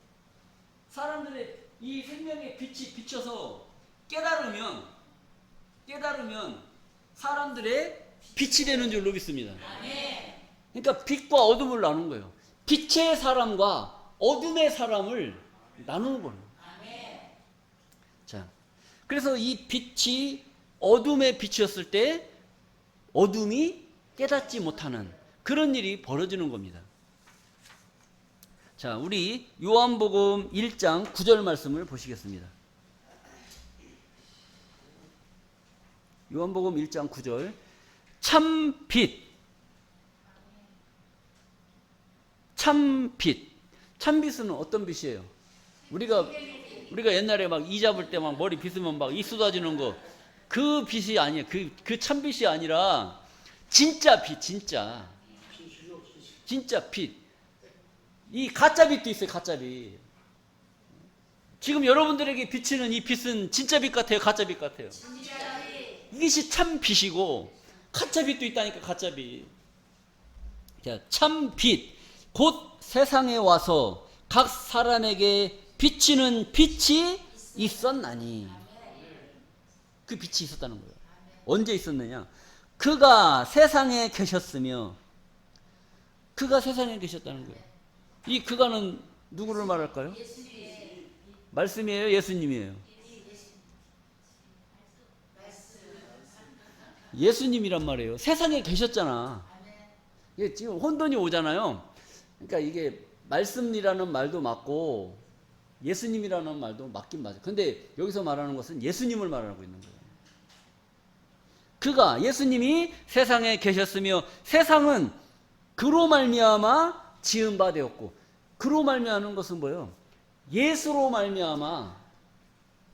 사람들의 이 생명의 빛이 비쳐서 깨달으면 사람들의 빛이 되는 줄로 믿습니다. 그러니까 빛과 어둠을 나눈 거예요. 빛의 사람과 어둠의 사람을 나누는 거예요. 자, 그래서 이 빛이 어둠의 빛이었을 때 어둠이 깨닫지 못하는 그런 일이 벌어지는 겁니다. 자, 우리 요한복음 1장 9절 말씀을 보시겠습니다. 요한복음 1장 9절. 참빛. 참빛은 어떤 빛이에요? 우리가 옛날에 막 이 잡을 때 막 머리 빗으면 막 이 쏟아지는 거, 그 빛이 아니에요. 그 참빛이 아니라 진짜 빛, 진짜 빛. 이 가짜빛도 있어요, 가짜빛. 지금 여러분들에게 비치는 이 빛은 진짜 빛 같아요, 가짜빛 같아요? 이것이 참빛이고 가짜빛도 있다니까, 가짜빛. 자, 참빛 곧 세상에 와서 각 사람에게 비치는 빛이 있었나니. 그 빛이 있었다는 거예요. 언제 있었느냐? 그가 세상에 계셨으며. 그가 세상에 계셨다는 거예요. 이 그가는 누구를 말할까요? 말씀이에요? 예수님이에요? 예수님이란 말이에요. 세상에 계셨잖아. 이게 지금 혼돈이 오잖아요. 그러니까 이게 말씀이라는 말도 맞고 예수님이라는 말도 맞긴 맞아요. 근데 여기서 말하는 것은 예수님을 말하고 있는 거예요. 그가 예수님이 세상에 계셨으며 세상은 그로 말미암아 지은 바 되었고, 그로 말미암는 것은 뭐예요? 예수로 말미암아,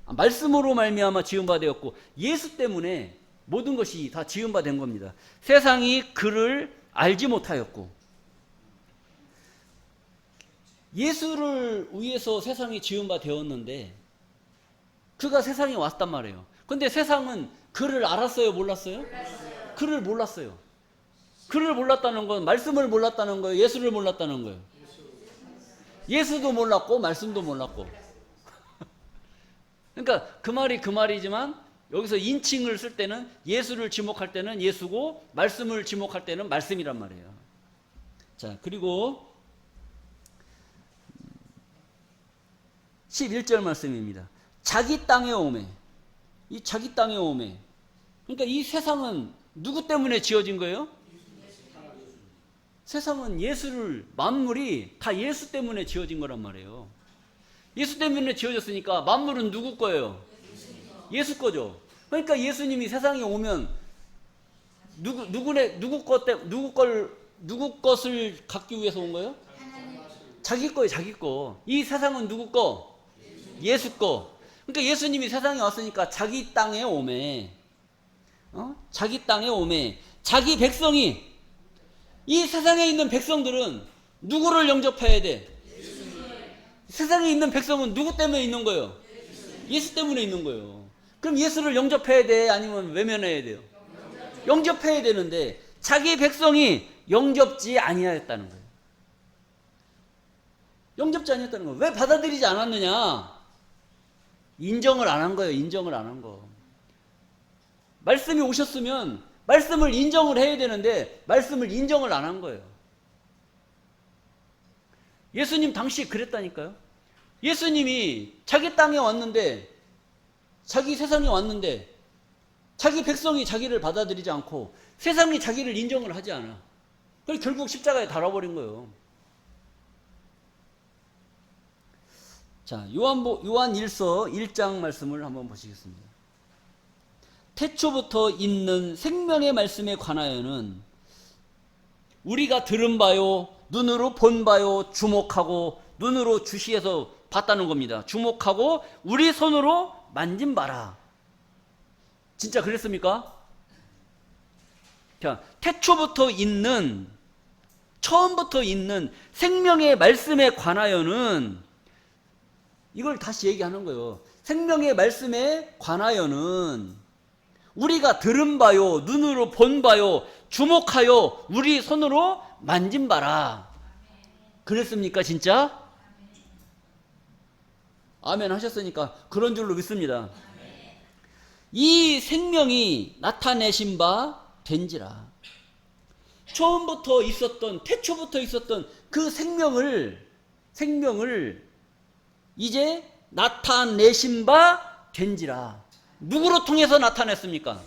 말씀으로 말미암아 지은 바 되었고, 예수 때문에 모든 것이 다 지은 바 된 겁니다. 세상이 그를 알지 못하였고, 예수를 위해서 세상이 지은 바 되었는데 그가 세상에 왔단 말이에요. 근데 세상은 그를 알았어요, 몰랐어요? 몰랐어요. 그를 몰랐어요. 그를 몰랐다는 건 말씀을 몰랐다는 거예요, 예수를 몰랐다는 거예요? 예수도 몰랐고 말씀도 몰랐고. 그러니까 그 말이 그 말이지만 여기서 인칭을 쓸 때는 예수를 지목할 때는 예수고 말씀을 지목할 때는 말씀이란 말이에요. 자, 그리고 11절 말씀입니다. 자기 땅에 오매. 이 자기 땅에 오매. 그러니까 이 세상은 누구 때문에 지어진 거예요? 세상은 예수를, 만물이 다 예수 때문에 지어진 거란 말이에요. 예수 때문에 지어졌으니까 만물은 누구 거예요? 예수 거죠. 그러니까 예수님이 세상에 오면 누구 것을 갖기 위해서 온 거예요? 자기 거예요, 자기 거. 이 세상은 누구 거? 예수 거. 그러니까 예수님이 세상에 왔으니까 자기 땅에 오매. 자기 땅에 오매. 자기 백성이, 이 세상에 있는 백성들은 누구를 영접해야 돼? 세상에 있는 백성은 누구 때문에 있는 거예요? 예수 때문에 있는 거예요. 그럼 예수를 영접해야 돼? 아니면 외면해야 돼요? 영접해야 되는데 자기 백성이 영접지 아니하였다는 거예요. 영접지 아니했다는 거예요. 왜 받아들이지 않았느냐? 인정을 안 한 거예요. 인정을 안 한 거. 말씀이 오셨으면 말씀을 인정을 해야 되는데 말씀을 인정을 안 한 거예요. 예수님 당시 그랬다니까요. 예수님이 자기 땅에 왔는데, 자기 세상에 왔는데 자기 백성이 자기를 받아들이지 않고 세상이 자기를 인정을 하지 않아. 그래서 결국 십자가에 달아버린 거예요. 자, 요한 1서 1장 말씀을 한번 보시겠습니다. 태초부터 있는 생명의 말씀에 관하여는 우리가 들은 바요, 눈으로 본 바요, 주목하고, 눈으로 주시해서 봤다는 겁니다. 주목하고 우리 손으로 만진 바라. 진짜 그랬습니까? 자, 태초부터 있는, 처음부터 있는 생명의 말씀에 관하여는, 이걸 다시 얘기하는 거예요. 생명의 말씀에 관하여는 우리가 들은 바요, 눈으로 본 바요, 주목하여 우리 손으로 만진 바라. 그랬습니까, 진짜? 아멘 하셨으니까 그런 줄로 믿습니다. 이 생명이 나타내신 바 된지라. 처음부터 있었던, 태초부터 있었던 그 생명을 이제 나타내신 바 된지라. 누구로 통해서 나타냈습니까?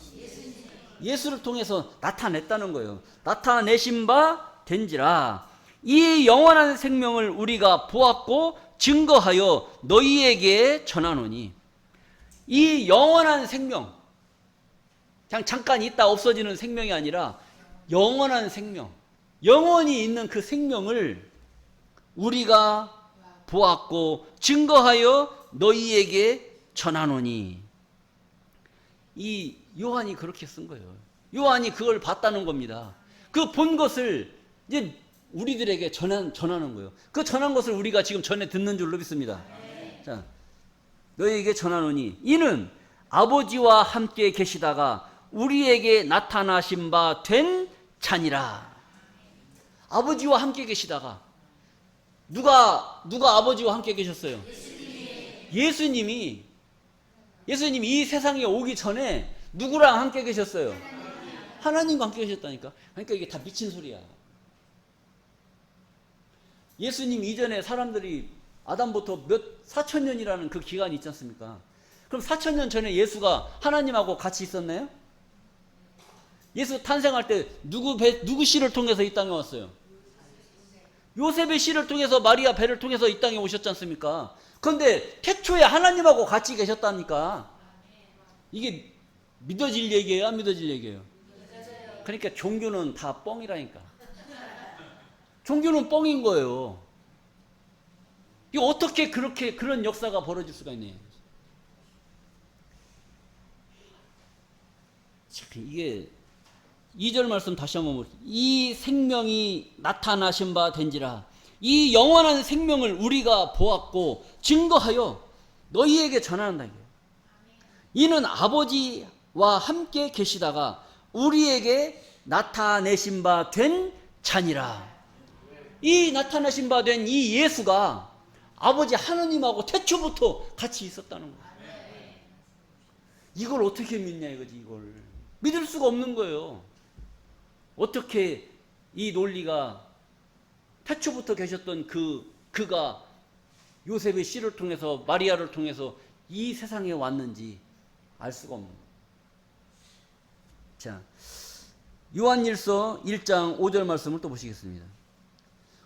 예수를 통해서 나타냈다는 거예요. 나타내신 바 된지라. 이 영원한 생명을 우리가 보았고 증거하여 너희에게 전하노니. 이 영원한 생명, 그냥 잠깐 있다 없어지는 생명이 아니라 영원한 생명, 영원히 있는 그 생명을 우리가 보았고 증거하여 너희에게 전하노니. 이 요한이 그렇게 쓴 거예요. 요한이 그걸 봤다는 겁니다. 그 본 것을 이제 우리들에게 전하는 거예요. 그 전한 것을 우리가 지금 전해 듣는 줄로 믿습니다. 자, 너희에게 전하노니 이는 아버지와 함께 계시다가 우리에게 나타나신 바 된 자니라. 아버지와 함께 계시다가, 누가 아버지와 함께 계셨어요? 예수님이 이 세상에 오기 전에 누구랑 함께 계셨어요? 하나님과 함께 계셨다니까. 그러니까 이게 다 미친 소리야. 예수님 이전에 사람들이 아담부터 4,000년이라는 그 기간이 있지 않습니까? 그럼 4,000년 전에 예수가 하나님하고 같이 있었나요? 예수 탄생할 때 누구 씨를 통해서 이 땅에 왔어요? 요셉의 씨를 통해서, 마리아 배를 통해서 이 땅에 오셨지 않습니까? 그런데 태초에 하나님하고 같이 계셨다니까. 이게 믿어질 얘기예요, 안 믿어질 얘기예요? 그러니까 종교는 다 뻥이라니까. 종교는 뻥인 거예요. 이게 어떻게 그런 역사가 벌어질 수가 있네요. 이게 2절 말씀 다시 한번 보세요. 이 생명이 나타나신 바 된지라. 이 영원한 생명을 우리가 보았고 증거하여 너희에게 전한다. 이는 아버지와 함께 계시다가 우리에게 나타내신 바 된 자니라. 이 나타나신 바 된 이 예수가 아버지 하느님하고 태초부터 같이 있었다는 거예요. 이걸 어떻게 믿냐 이거지. 이걸 믿을 수가 없는 거예요. 어떻게 이 논리가 태초부터 계셨던 그가 요셉의 씨를 통해서, 마리아를 통해서 이 세상에 왔는지 알 수가 없는 거예요. 자, 요한일서 1장 5절 말씀을 또 보시겠습니다.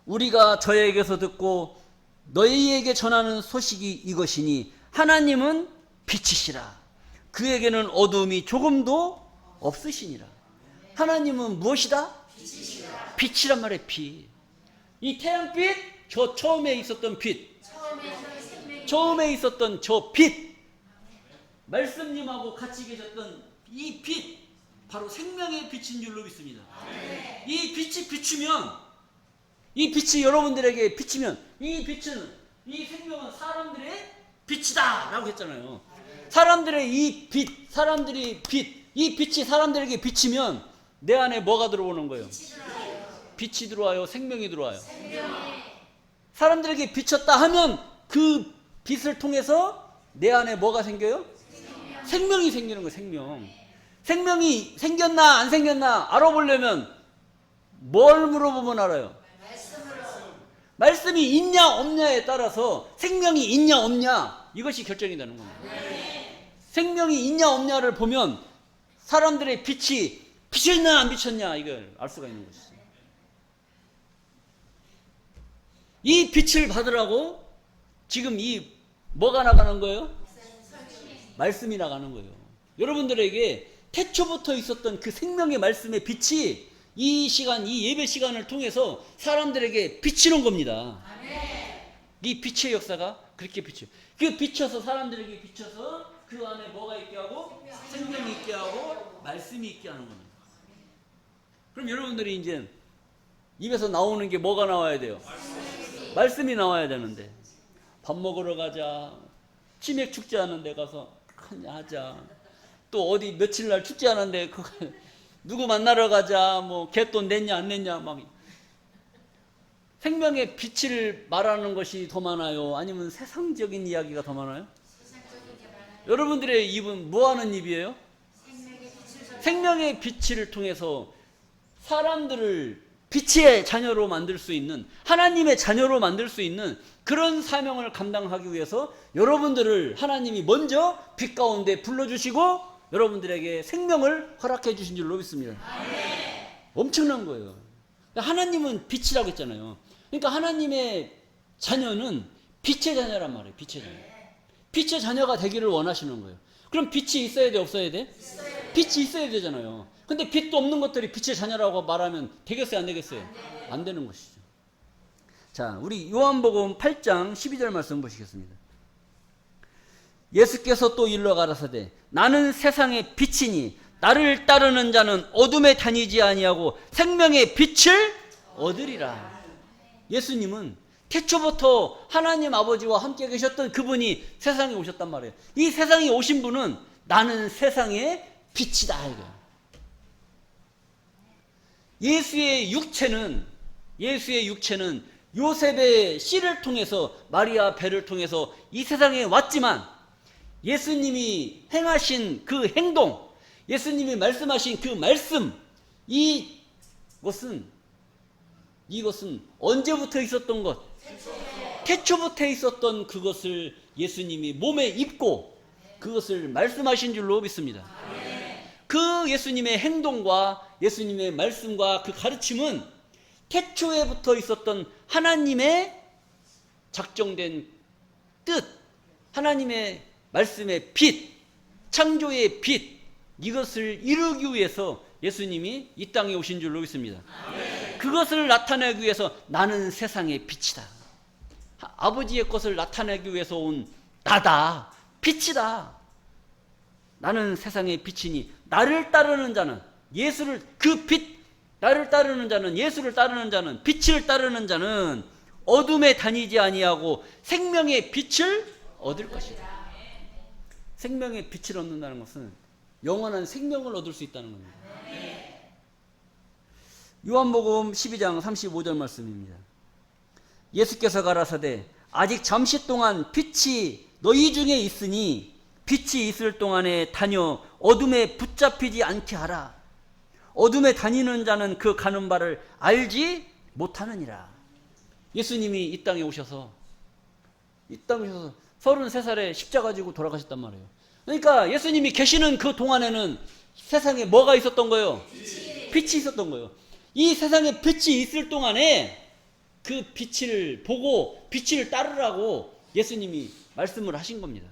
우리가 저에게서 듣고 너희에게 전하는 소식이 이것이니 하나님은 빛이시라. 그에게는 어두움이 조금도 없으시니라. 하나님은 무엇이다? 빛이시라. 빛이란 말이에요. 빛. 이 태양빛, 저 처음에 있었던 빛, 처음에 있었던 저 빛, 말씀님하고 같이 계셨던 이 빛, 바로 생명의 빛인 줄로 믿습니다. 이 빛이 비추면, 이 빛이 여러분들에게 비치면, 이 빛은, 이 생명은 사람들의 빛이다 라고 했잖아요. 사람들의 이 빛, 이 빛이 사람들에게 비치면 내 안에 뭐가 들어오는 거예요? 빛이 들어와요? 생명이 들어와요? 사람들에게 비쳤다 하면 그 빛을 통해서 내 안에 뭐가 생겨요? 생명이 생기는 거예요. 생명. 생명이 생겼나 안 생겼나 알아보려면 뭘 물어보면 알아요? 말씀이 있냐 없냐에 따라서 생명이 있냐 없냐 이것이 결정이 되는 겁니다. 생명이 있냐 없냐를 보면 사람들의 빛이 비쳤냐 안 비쳤냐 이걸 알 수가 있는 것이죠. 이 빛을 받으라고 지금 이 뭐가 나가는 거예요? 말씀이 나가는 거예요. 여러분들에게 태초부터 있었던 그 생명의 말씀의 빛이 이 시간, 이 예배 시간을 통해서 사람들에게 비치는 겁니다. 이 빛의 역사가 그렇게 비쳐요. 그 비쳐서 사람들에게 비쳐서 그 안에 뭐가 있게 하고 생명이 있게 하고 말씀이 있게 하는 겁니다. 그럼 여러분들이 이제 입에서 나오는 게 뭐가 나와야 돼요? 말씀이 나와야 되는데 밥 먹으러 가자, 치맥 축제하는 데 가서 하자, 또 어디 며칠날 축제하는데 누구 만나러 가자, 뭐 갯돈 냈냐 안 냈냐, 막 생명의 빛을 말하는 것이 더 많아요? 아니면 세상적인 이야기가 더 많아요? 여러분들의 입은 뭐 하는 입이에요? 생명의 빛을 통해서 사람들을 빛의 자녀로 만들 수 있는, 하나님의 자녀로 만들 수 있는 그런 사명을 감당하기 위해서 여러분들을 하나님이 먼저 빛 가운데 불러주시고 여러분들에게 생명을 허락해 주신 줄로 믿습니다. 엄청난 거예요. 하나님은 빛이라고 했잖아요. 그러니까 하나님의 자녀는 빛의 자녀란 말이에요. 빛의 자녀. 빛의 자녀가 되기를 원하시는 거예요. 그럼 빛이 있어야 돼, 없어야 돼? 빛이 있어야 되잖아요. 근데 빛도 없는 것들이 빛의 자녀라고 말하면 되겠어요, 안 되겠어요? 안 되는 것이죠. 자, 우리 요한복음 8장 12절 말씀 보시겠습니다. 예수께서 또 일러 가라사대 나는 세상의 빛이니 나를 따르는 자는 어둠에 다니지 아니하고 생명의 빛을 얻으리라. 예수님은 태초부터 하나님 아버지와 함께 계셨던 그분이 세상에 오셨단 말이에요. 이 세상에 오신 분은 나는 세상의 빛이다 이거예요. 예수의 육체는 요셉의 씨를 통해서, 마리아 배를 통해서 이 세상에 왔지만 예수님이 행하신 그 행동, 예수님이 말씀하신 그 말씀, 이것은 언제부터 있었던 것? 태초부터 있었던 그것을 예수님이 몸에 입고 그것을 말씀하신 줄로 믿습니다. 그 예수님의 행동과 예수님의 말씀과 그 가르침은 태초에부터 있었던 하나님의 작정된 뜻, 하나님의 말씀의 빛, 창조의 빛, 이것을 이루기 위해서 예수님이 이 땅에 오신 줄로 믿습니다. 그것을 나타내기 위해서 나는 세상의 빛이다. 아버지의 것을 나타내기 위해서 온 나다. 빛이다. 나는 세상의 빛이니 나를 따르는 자는 예수를 그 빛, 나를 따르는 자는 예수를 따르는 자는 빛을 따르는 자는 어둠에 다니지 아니하고 생명의 빛을 얻을 것이다. 생명의 빛을 얻는다는 것은 영원한 생명을 얻을 수 있다는 겁니다. 요한복음 12장 35절 말씀입니다. 예수께서 가라사대 아직 잠시 동안 빛이 너희 중에 있으니 빛이 있을 동안에 다녀 어둠에 붙잡히지 않게 하라. 어둠에 다니는 자는 그 가는 바를 알지 못하느니라. 예수님이 이 땅에 오셔서 33살에 십자가 지고 돌아가셨단 말이에요. 그러니까 예수님이 계시는 그 동안에는 세상에 뭐가 있었던 거예요? 빛이 있었던 거예요. 이 세상에 빛이 있을 동안에 그 빛을 보고 빛을 따르라고 예수님이 말씀을 하신 겁니다.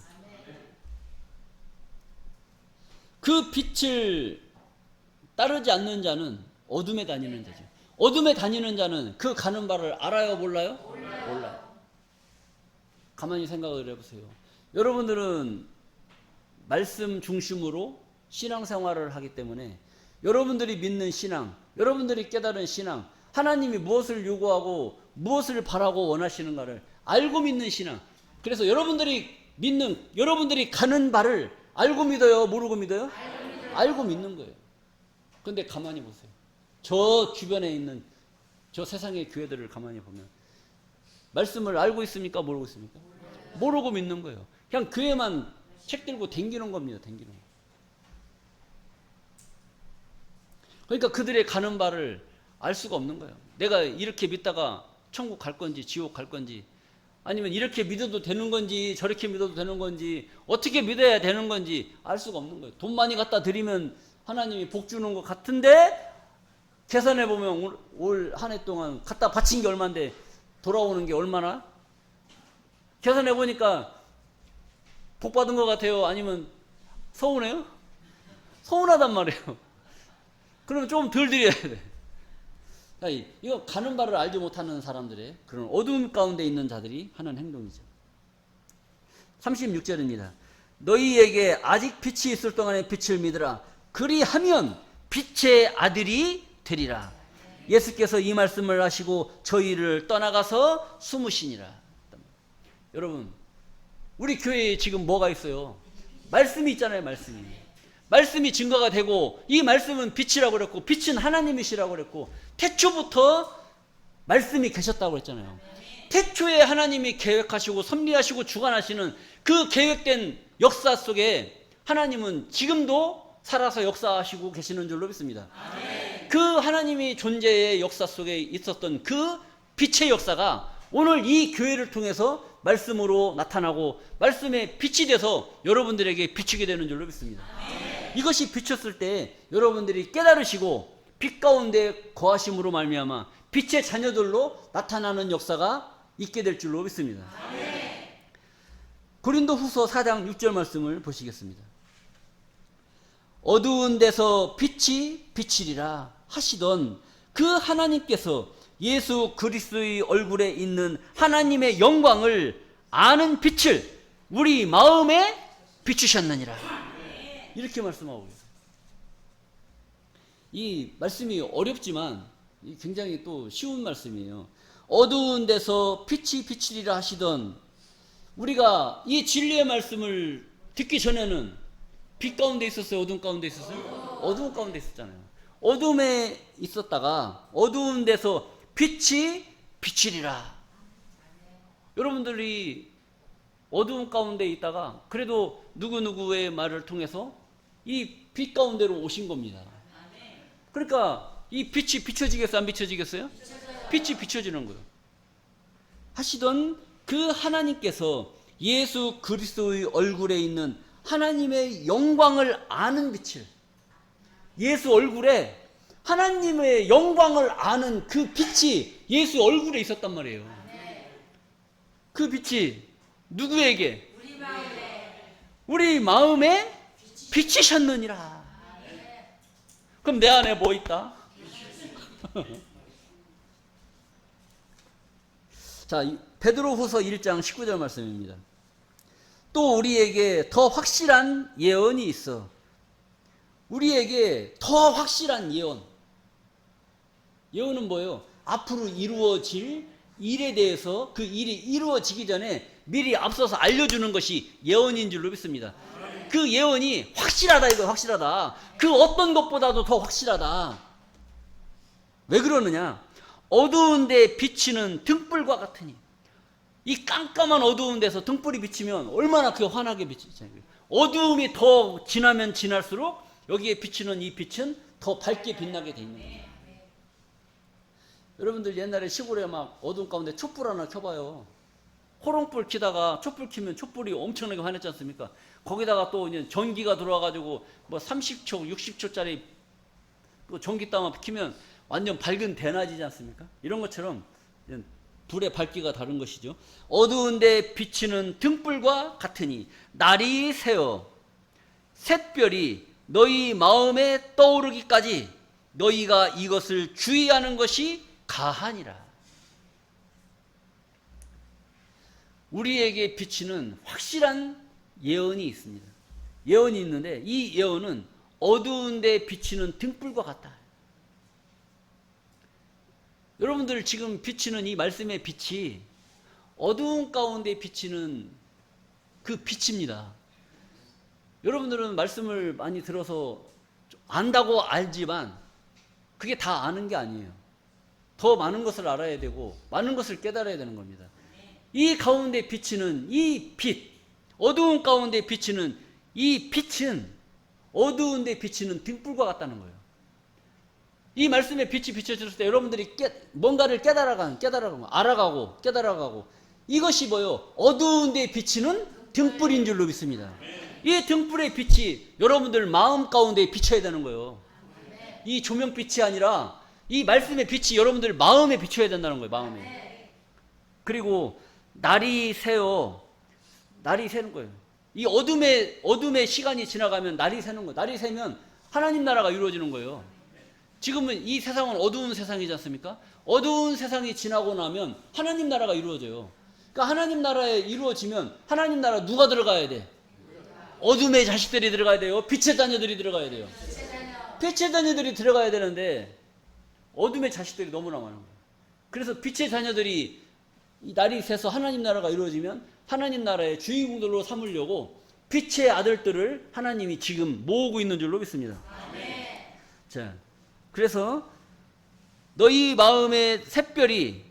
그 빛을 따르지 않는 자는 어둠에 다니는 자죠. 어둠에 다니는 자는 그 가는 바를 알아요, 몰라요? 몰라요. 가만히 생각을 해보세요. 여러분들은 말씀 중심으로 신앙생활을 하기 때문에 여러분들이 믿는 신앙, 여러분들이 깨달은 신앙, 하나님이 무엇을 요구하고 무엇을 바라고 원하시는가를 알고 믿는 신앙. 그래서 여러분들이 가는 바를 알고 믿어요, 모르고 믿어요? 알고 믿는 거예요. 그런데 가만히 보세요. 저 주변에 있는 저 세상의 교회들을 가만히 보면 말씀을 알고 있습니까? 모르고 있습니까? 모르고 믿는 거예요. 그냥 교회만 책 들고 댕기는 겁니다. 댕기는 거. 그러니까 그들의 가는 바를 알 수가 없는 거예요. 내가 이렇게 믿다가 천국 갈 건지 지옥 갈 건지, 아니면 이렇게 믿어도 되는 건지 저렇게 믿어도 되는 건지, 어떻게 믿어야 되는 건지 알 수가 없는 거예요. 돈 많이 갖다 드리면 하나님이 복 주는 것 같은데 계산해 보면 올 한 해 동안 갖다 바친 게 얼마인데 돌아오는 게 얼마나? 계산해 보니까 복 받은 것 같아요? 아니면 서운해요? 서운하단 말이에요. 그러면 좀 덜 드려야 돼. 그러니까 이거 가는 바를 알지 못하는 사람들의 그런 어두움 가운데 있는 자들이 하는 행동이죠. 36절입니다. 너희에게 아직 빛이 있을 동안에 빛을 믿으라. 그리하면 빛의 아들이 되리라. 예수께서 이 말씀을 하시고 저희를 떠나가서 숨으시니라. 여러분, 우리 교회에 지금 뭐가 있어요? 말씀이 있잖아요. 말씀이 증거가 되고, 이 말씀은 빛이라고 그랬고, 빛은 하나님이시라고 그랬고, 태초부터 말씀이 계셨다고 그랬잖아요. 태초에 하나님이 계획하시고 섭리하시고 주관하시는 그 계획된 역사 속에 하나님은 지금도 살아서 역사하시고 계시는 줄로 믿습니다. 그 하나님이 존재의 역사 속에 있었던 그 빛의 역사가 오늘 이 교회를 통해서 말씀으로 나타나고 말씀의 빛이 돼서 여러분들에게 비추게 되는 줄로 믿습니다. 이것이 비쳤을 때 여러분들이 깨달으시고 빛 가운데 거하심으로 말미암아 빛의 자녀들로 나타나는 역사가 있게 될 줄로 믿습니다. 고린도후서 4장 6절 말씀을 보시겠습니다. 어두운 데서 빛이 비치리라 하시던 그 하나님께서 예수 그리스도의 얼굴에 있는 하나님의 영광을 아는 빛을 우리 마음에 비추셨느니라. 이렇게 말씀하고 있어요. 이 말씀이 어렵지만 굉장히 또 쉬운 말씀이에요. 어두운 데서 빛이 비치리라 하시던, 우리가 이 진리의 말씀을 듣기 전에는 빛 가운데 있었어요? 어둠 가운데 있었어요? 어두운 가운데 있었잖아요. 어둠에 있었다가 어두운 데서 빛이 비치리라. 여러분들이 어두운 가운데 있다가 그래도 누구누구의 말을 통해서 이 빛 가운데로 오신 겁니다. 그러니까 이 빛이 비춰지겠어요? 안 비춰지겠어요? 빛이 비춰지는 거예요. 하시던 그 하나님께서 예수 그리스도의 얼굴에 있는 하나님의 영광을 아는 빛을, 예수 얼굴에 하나님의 영광을 아는 그 빛이 예수 얼굴에 있었단 말이에요. 그 빛이 누구에게? 우리 마음에 비치셨느니라. 그럼 내 안에 뭐 있다? 자, 베드로후서 1장 19절 말씀입니다. 또 우리에게 더 확실한 예언이 있어. 우리에게 더 확실한 예언. 예언은 뭐예요? 앞으로 이루어질 일에 대해서 그 일이 이루어지기 전에 미리 앞서서 알려주는 것이 예언인 줄로 믿습니다. 그 예언이 확실하다, 이거 확실하다. 그 어떤 것보다도 더 확실하다. 왜 그러느냐? 어두운 데 비치는 등불과 같으니. 이 깜깜한 어두운 데서 등불이 비치면 얼마나 그 환하게 비치잖아요. 어두움이 더 지나면 지날수록 여기에 비치는 이 빛은 더 밝게 빛나게 돼 있는 거예요. 여러분들 옛날에 시골에 막 어두운 가운데 촛불 하나 켜봐요. 호롱불 켜다가 촛불 켜면 촛불이 엄청나게 환했지 않습니까? 거기다가 또 이제 전기가 들어와가지고 뭐 30초, 60초짜리 또 전기 따만 켜면 완전 밝은 대낮이지 않습니까? 이런 것처럼 불의 밝기가 다른 것이죠. 어두운 데 비치는 등불과 같으니 날이 새어 샛별이 너희 마음에 떠오르기까지 너희가 이것을 주의하는 것이 가하니라. 우리에게 비치는 확실한 예언이 있습니다. 예언이 있는데 이 예언은 어두운 데 비치는 등불과 같다. 여러분들 지금 비치는 이 말씀의 빛이 어두운 가운데 비치는 그 빛입니다. 여러분들은 말씀을 많이 들어서 안다고 알지만 그게 다 아는 게 아니에요. 더 많은 것을 알아야 되고 많은 것을 깨달아야 되는 겁니다. 이 가운데 비치는 이 빛, 어두운 가운데 비치는 이 빛은 어두운 데 비치는 등불과 같다는 거예요. 이 말씀의 빛이 비춰졌을 때 여러분들이 뭔가를 깨달아가고 알아가고 깨달아가고 이것이 뭐요? 어두운 데 비치는 등불인 줄로 믿습니다. 이 등불의 빛이 여러분들 마음 가운데 비춰야 되는 거예요. 이 조명빛이 아니라 이 말씀의 빛이 여러분들 마음에 비춰야 된다는 거예요. 마음에. 그리고 날이 새는 거예요. 이 어둠의 시간이 지나가면 날이 새는 거예요. 날이 새면 하나님 나라가 이루어지는 거예요. 지금은 이 세상은 어두운 세상이지 않습니까? 어두운 세상이 지나고 나면 하나님 나라가 이루어져요. 그러니까 하나님 나라에 이루어지면 하나님 나라 누가 들어가야 돼? 어둠의 자식들이 들어가야 돼요? 빛의 자녀들이 들어가야 돼요? 빛의 자녀들이 들어가야 되는데 어둠의 자식들이 너무나 많은 거예요. 그래서 빛의 자녀들이 이 날이 새서 하나님 나라가 이루어지면 하나님 나라의 주인공들로 삼으려고 빛의 아들들을 하나님이 지금 모으고 있는 줄로 믿습니다. 자, 그래서 너희 마음의 샛별은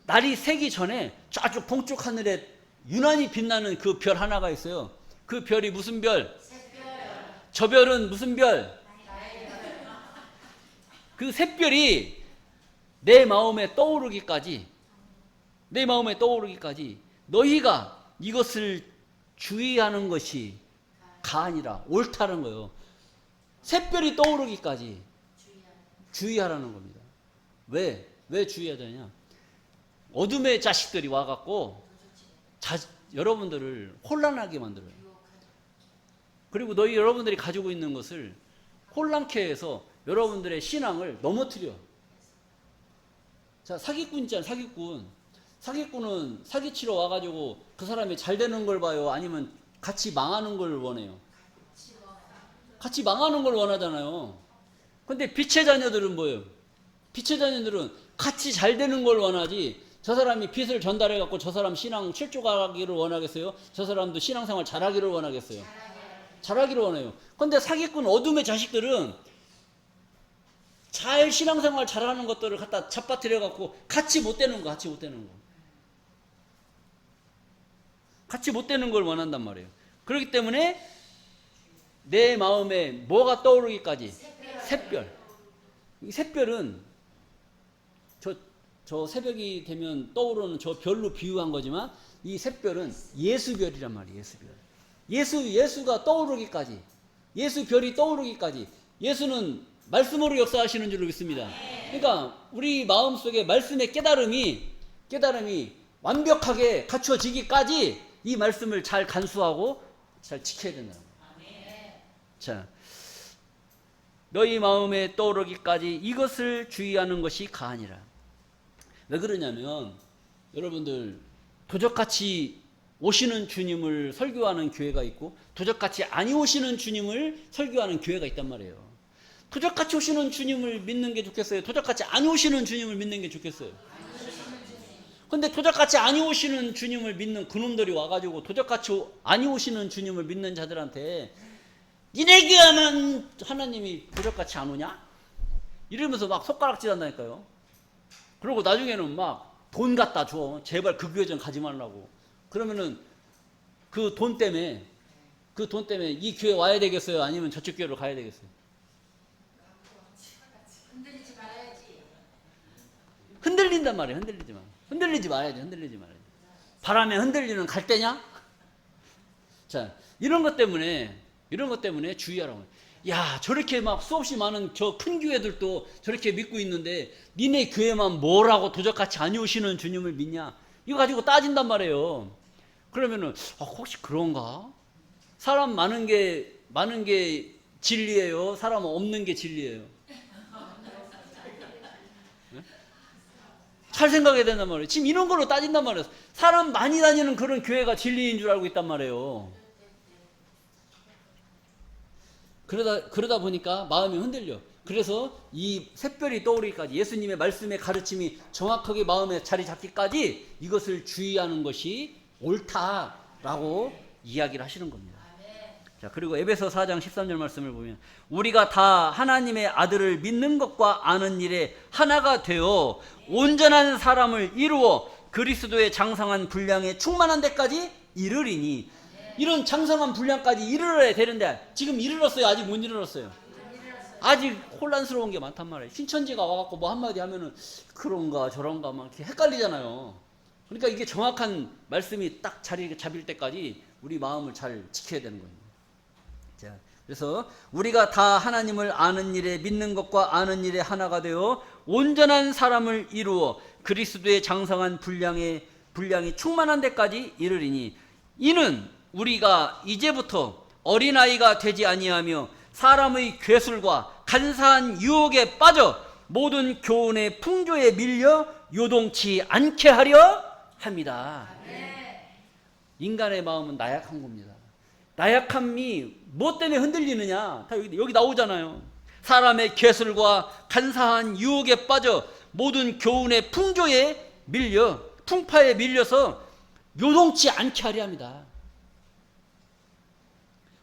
날이 새기 전에 저쪽 동쪽 하늘에 유난히 빛나는 그 별 하나가 있어요. 그 별이 무슨 별? 저 별은 무슨 별? 그 샛별이 내 마음에 떠오르기까지 너희가 이것을 주의하는 것이 가아니라 옳다는 거예요. 샛별이 떠오르기까지 주의하라는 겁니다. 왜 주의해야 되냐? 어둠의 자식들이 와갖고 여러분들을 혼란하게 만들어요. 그리고 여러분들이 가지고 있는 것을 혼란케 해서 여러분들의 신앙을 넘어뜨려. 자, 사기꾼 있잖아요. 사기꾼은 사기치러 와가지고 그 사람이 잘 되는 걸 봐요? 아니면 같이 망하는 걸 원해요? 같이 망하는 걸 원하잖아요. 근데 빛의 자녀들은 뭐예요? 빛의 자녀들은 같이 잘 되는 걸 원하지, 저 사람이 빛을 전달해갖고 저 사람 신앙 실족하기를 원하겠어요? 저 사람도 신앙생활 잘하기를 원하겠어요? 잘하기를 원해요. 근데 사기꾼 어둠의 자식들은 잘 신앙생활 잘하는 것들을 갖다 잡아뜨려갖고 같이 못 되는 거. 같이 못 되는 걸 원한단 말이에요. 그렇기 때문에 내 마음에 뭐가 떠오르기까지? 샛별. 이 샛별은 저 새벽이 되면 떠오르는 저 별로 비유한 거지만 이 샛별은 예수별이란 말이에요. 예수별. 예수가 떠오르기까지, 예수 별이 떠오르기까지. 예수는 말씀으로 역사하시는 줄로 믿습니다. 그러니까 우리 마음속에 말씀의 깨달음이 완벽하게 갖춰지기까지 이 말씀을 잘 간수하고 잘 지켜야 된다는 거예요. 자, 너희 마음에 떠오르기까지 이것을 주의하는 것이 가하니라. 왜 그러냐면 여러분들 도적같이 오시는 주님을 설교하는 교회가 있고 도적같이 아니 오시는 주님을 설교하는 교회가 있단 말이에요. 도적같이 오시는 주님을 믿는 게 좋겠어요? 도적같이 아니 오시는 주님을 믿는 게 좋겠어요? 근데 도적같이 아니 오시는 주님을 믿는 그놈들이 와가지고 도적같이 아니 오시는 주님을 믿는 자들한테 니네게만 하나님이 도적같이 안 오냐? 이러면서 막 손가락질 한다니까요. 그리고 나중에는 막 돈 갖다 줘. 제발 그 교회 좀 가지 말라고. 그러면은 그 돈 때문에 이 교회 와야 되겠어요? 아니면 저쪽 교회로 가야 되겠어요? 흔들리지 말아야지. 흔들린단 말이에요. 흔들리지 말아야지. 바람에 흔들리는 갈대냐? 자, 이런 것 때문에 주의하라고. 야, 저렇게 막 수없이 많은 저 큰 교회들도 저렇게 믿고 있는데 니네 교회만 뭐라고 도적같이 아니 오시는 주님을 믿냐? 이거 가지고 따진단 말이에요. 그러면은 혹시 그런가? 사람 많은 게 진리예요? 사람 없는 게 진리예요? 네? 잘 생각해야 된단 말이에요. 지금 이런 걸로 따진단 말이에요. 사람 많이 다니는 그런 교회가 진리인 줄 알고 있단 말이에요. 그러다 보니까 마음이 흔들려. 그래서 이 샛별이 떠오르기까지 예수님의 말씀의 가르침이 정확하게 마음에 자리 잡기까지 이것을 주의하는 것이 옳다라고 이야기를 하시는 겁니다. 자, 그리고 에베소 4장 13절 말씀을 보면 우리가 다 하나님의 아들을 믿는 것과 아는 일에 하나가 되어 온전한 사람을 이루어 그리스도의 장성한 분량에 충만한 데까지 이르리니. 이런 장성한 분량까지 이르러야 되는데 지금 이르렀어요? 아직 못 이르렀어요? 아직 혼란스러운 게 많단 말이에요. 신천지가 와갖고 뭐 한마디 하면은 그런가 저런가 막 이렇게 헷갈리잖아요. 그러니까 이게 정확한 말씀이 딱 자리 잡힐 때까지 우리 마음을 잘 지켜야 되는 거예요. 자, 그래서 우리가 다 하나님을 아는 일에 믿는 것과 아는 일에 하나가 되어 온전한 사람을 이루어 그리스도의 장성한 분량이 충만한 데까지 이르리니 이는 우리가 이제부터 어린아이가 되지 아니하며 사람의 괴술과 간사한 유혹에 빠져 모든 교훈의 풍조에 밀려 요동치 않게 하려 합니다. 인간의 마음은 나약한 겁니다. 나약함이 무엇 때문에 흔들리느냐? 다 여기 나오잖아요. 사람의 괴술과 간사한 유혹에 빠져 모든 교훈의 풍조에 밀려 풍파에 밀려서 요동치 않게 하려 합니다.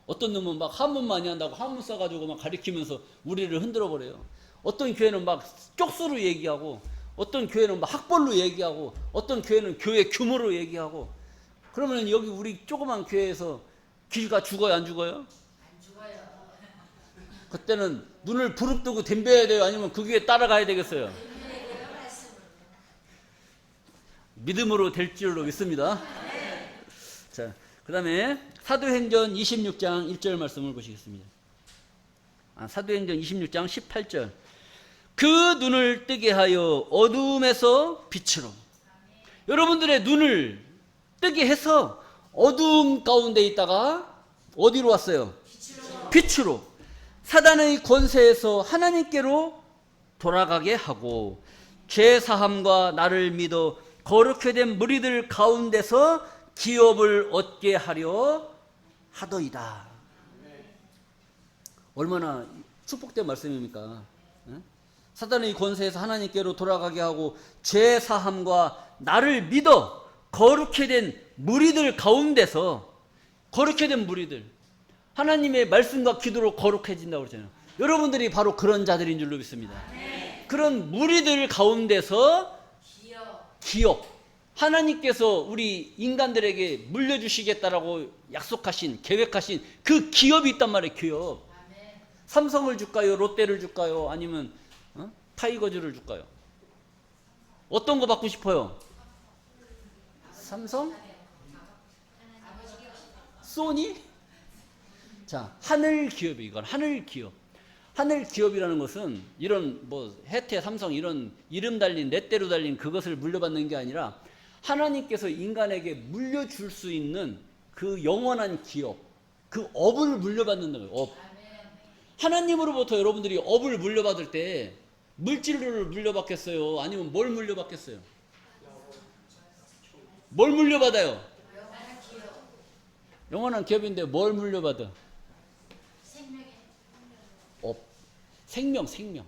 어떤 놈은 막 한문 많이 한다고 한문 써가지고 막 가리키면서 우리를 흔들어 버려요. 어떤 교회는 막 쪽수로 얘기하고, 어떤 교회는 막 학벌로 얘기하고, 어떤 교회는 교회 규모로 얘기하고. 그러면 여기 우리 조그만 교회에서 귀가 죽어요, 안 죽어요? 안 죽어요. 그때는 눈을 부릅뜨고 덤벼야 돼요? 아니면 그 교회 따라가야 되겠어요? 믿음으로 될 줄로 믿습니다. 자, 그 다음에 사도행전 26장 1절 말씀을 보시겠습니다. 사도행전 26장 18절. 그 눈을 뜨게 하여 어두움에서 빛으로. 여러분들의 눈을 뜨게 해서 어두움 가운데 있다가 어디로 왔어요? 빛으로. 사단의 권세에서 하나님께로 돌아가게 하고 죄사함과 나를 믿어 거룩히 된 무리들 가운데서 기업을 얻게 하려 하더이다. 얼마나 축복된 말씀입니까? 사단의 권세에서 하나님께로 돌아가게 하고 죄사함과 나를 믿어 거룩히 된 무리들 가운데서, 거룩히 된 무리들, 하나님의 말씀과 기도로 거룩해진다고 그러잖아요. 여러분들이 바로 그런 자들인 줄로 믿습니다. 그런 무리들 가운데서 기업, 하나님께서 우리 인간들에게 물려주시겠다라고 약속하신, 계획하신 그 기업이 있단 말이에요. 기업. 삼성을 줄까요? 롯데를 줄까요? 아니면 타이거즈를 줄까요? 어떤 거 받고 싶어요? 삼성? 소니? 자, 하늘 기업이 이건 하늘 기업. 하늘 기업이라는 것은 이런 뭐 혜태, 삼성 이런 이름 달린 렛대로 달린 그것을 물려받는 게 아니라 하나님께서 인간에게 물려줄 수 있는 그 영원한 기업, 그 업을 물려받는 거예요. 업. 하나님으로부터 여러분들이 업을 물려받을 때 물질을 물려받겠어요? 아니면 뭘 물려받겠어요? 뭘 물려받아요? 영원한 기업. 영원한 기업인데 뭘 물려받아? 생명의 업. 생명, 생명.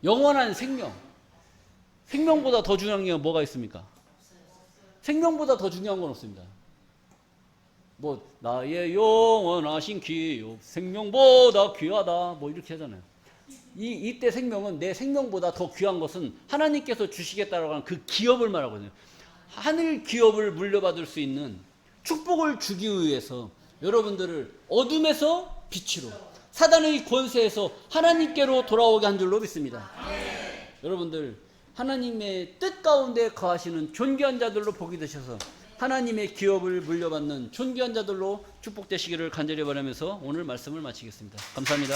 영원한 생명. 생명보다 더 중요한 게 뭐가 있습니까? 생명보다 더 중요한 건 없습니다. 뭐 나의 영원하신 기업 생명보다 귀하다 뭐 이렇게 하잖아요. 이때 생명은 내 생명보다 더 귀한 것은 하나님께서 주시겠다라고 하는 그 기업을 말하거든요. 하늘 기업을 물려받을 수 있는 축복을 주기 위해서 여러분들을 어둠에서 빛으로 사단의 권세에서 하나님께로 돌아오게 한 줄로 믿습니다. 여러분들 하나님의 뜻 가운데 거하시는 존귀한 자들로 복이 되셔서 하나님의 기업을 물려받는 존귀한 자들로 축복되시기를 간절히 바라면서 오늘 말씀을 마치겠습니다. 감사합니다.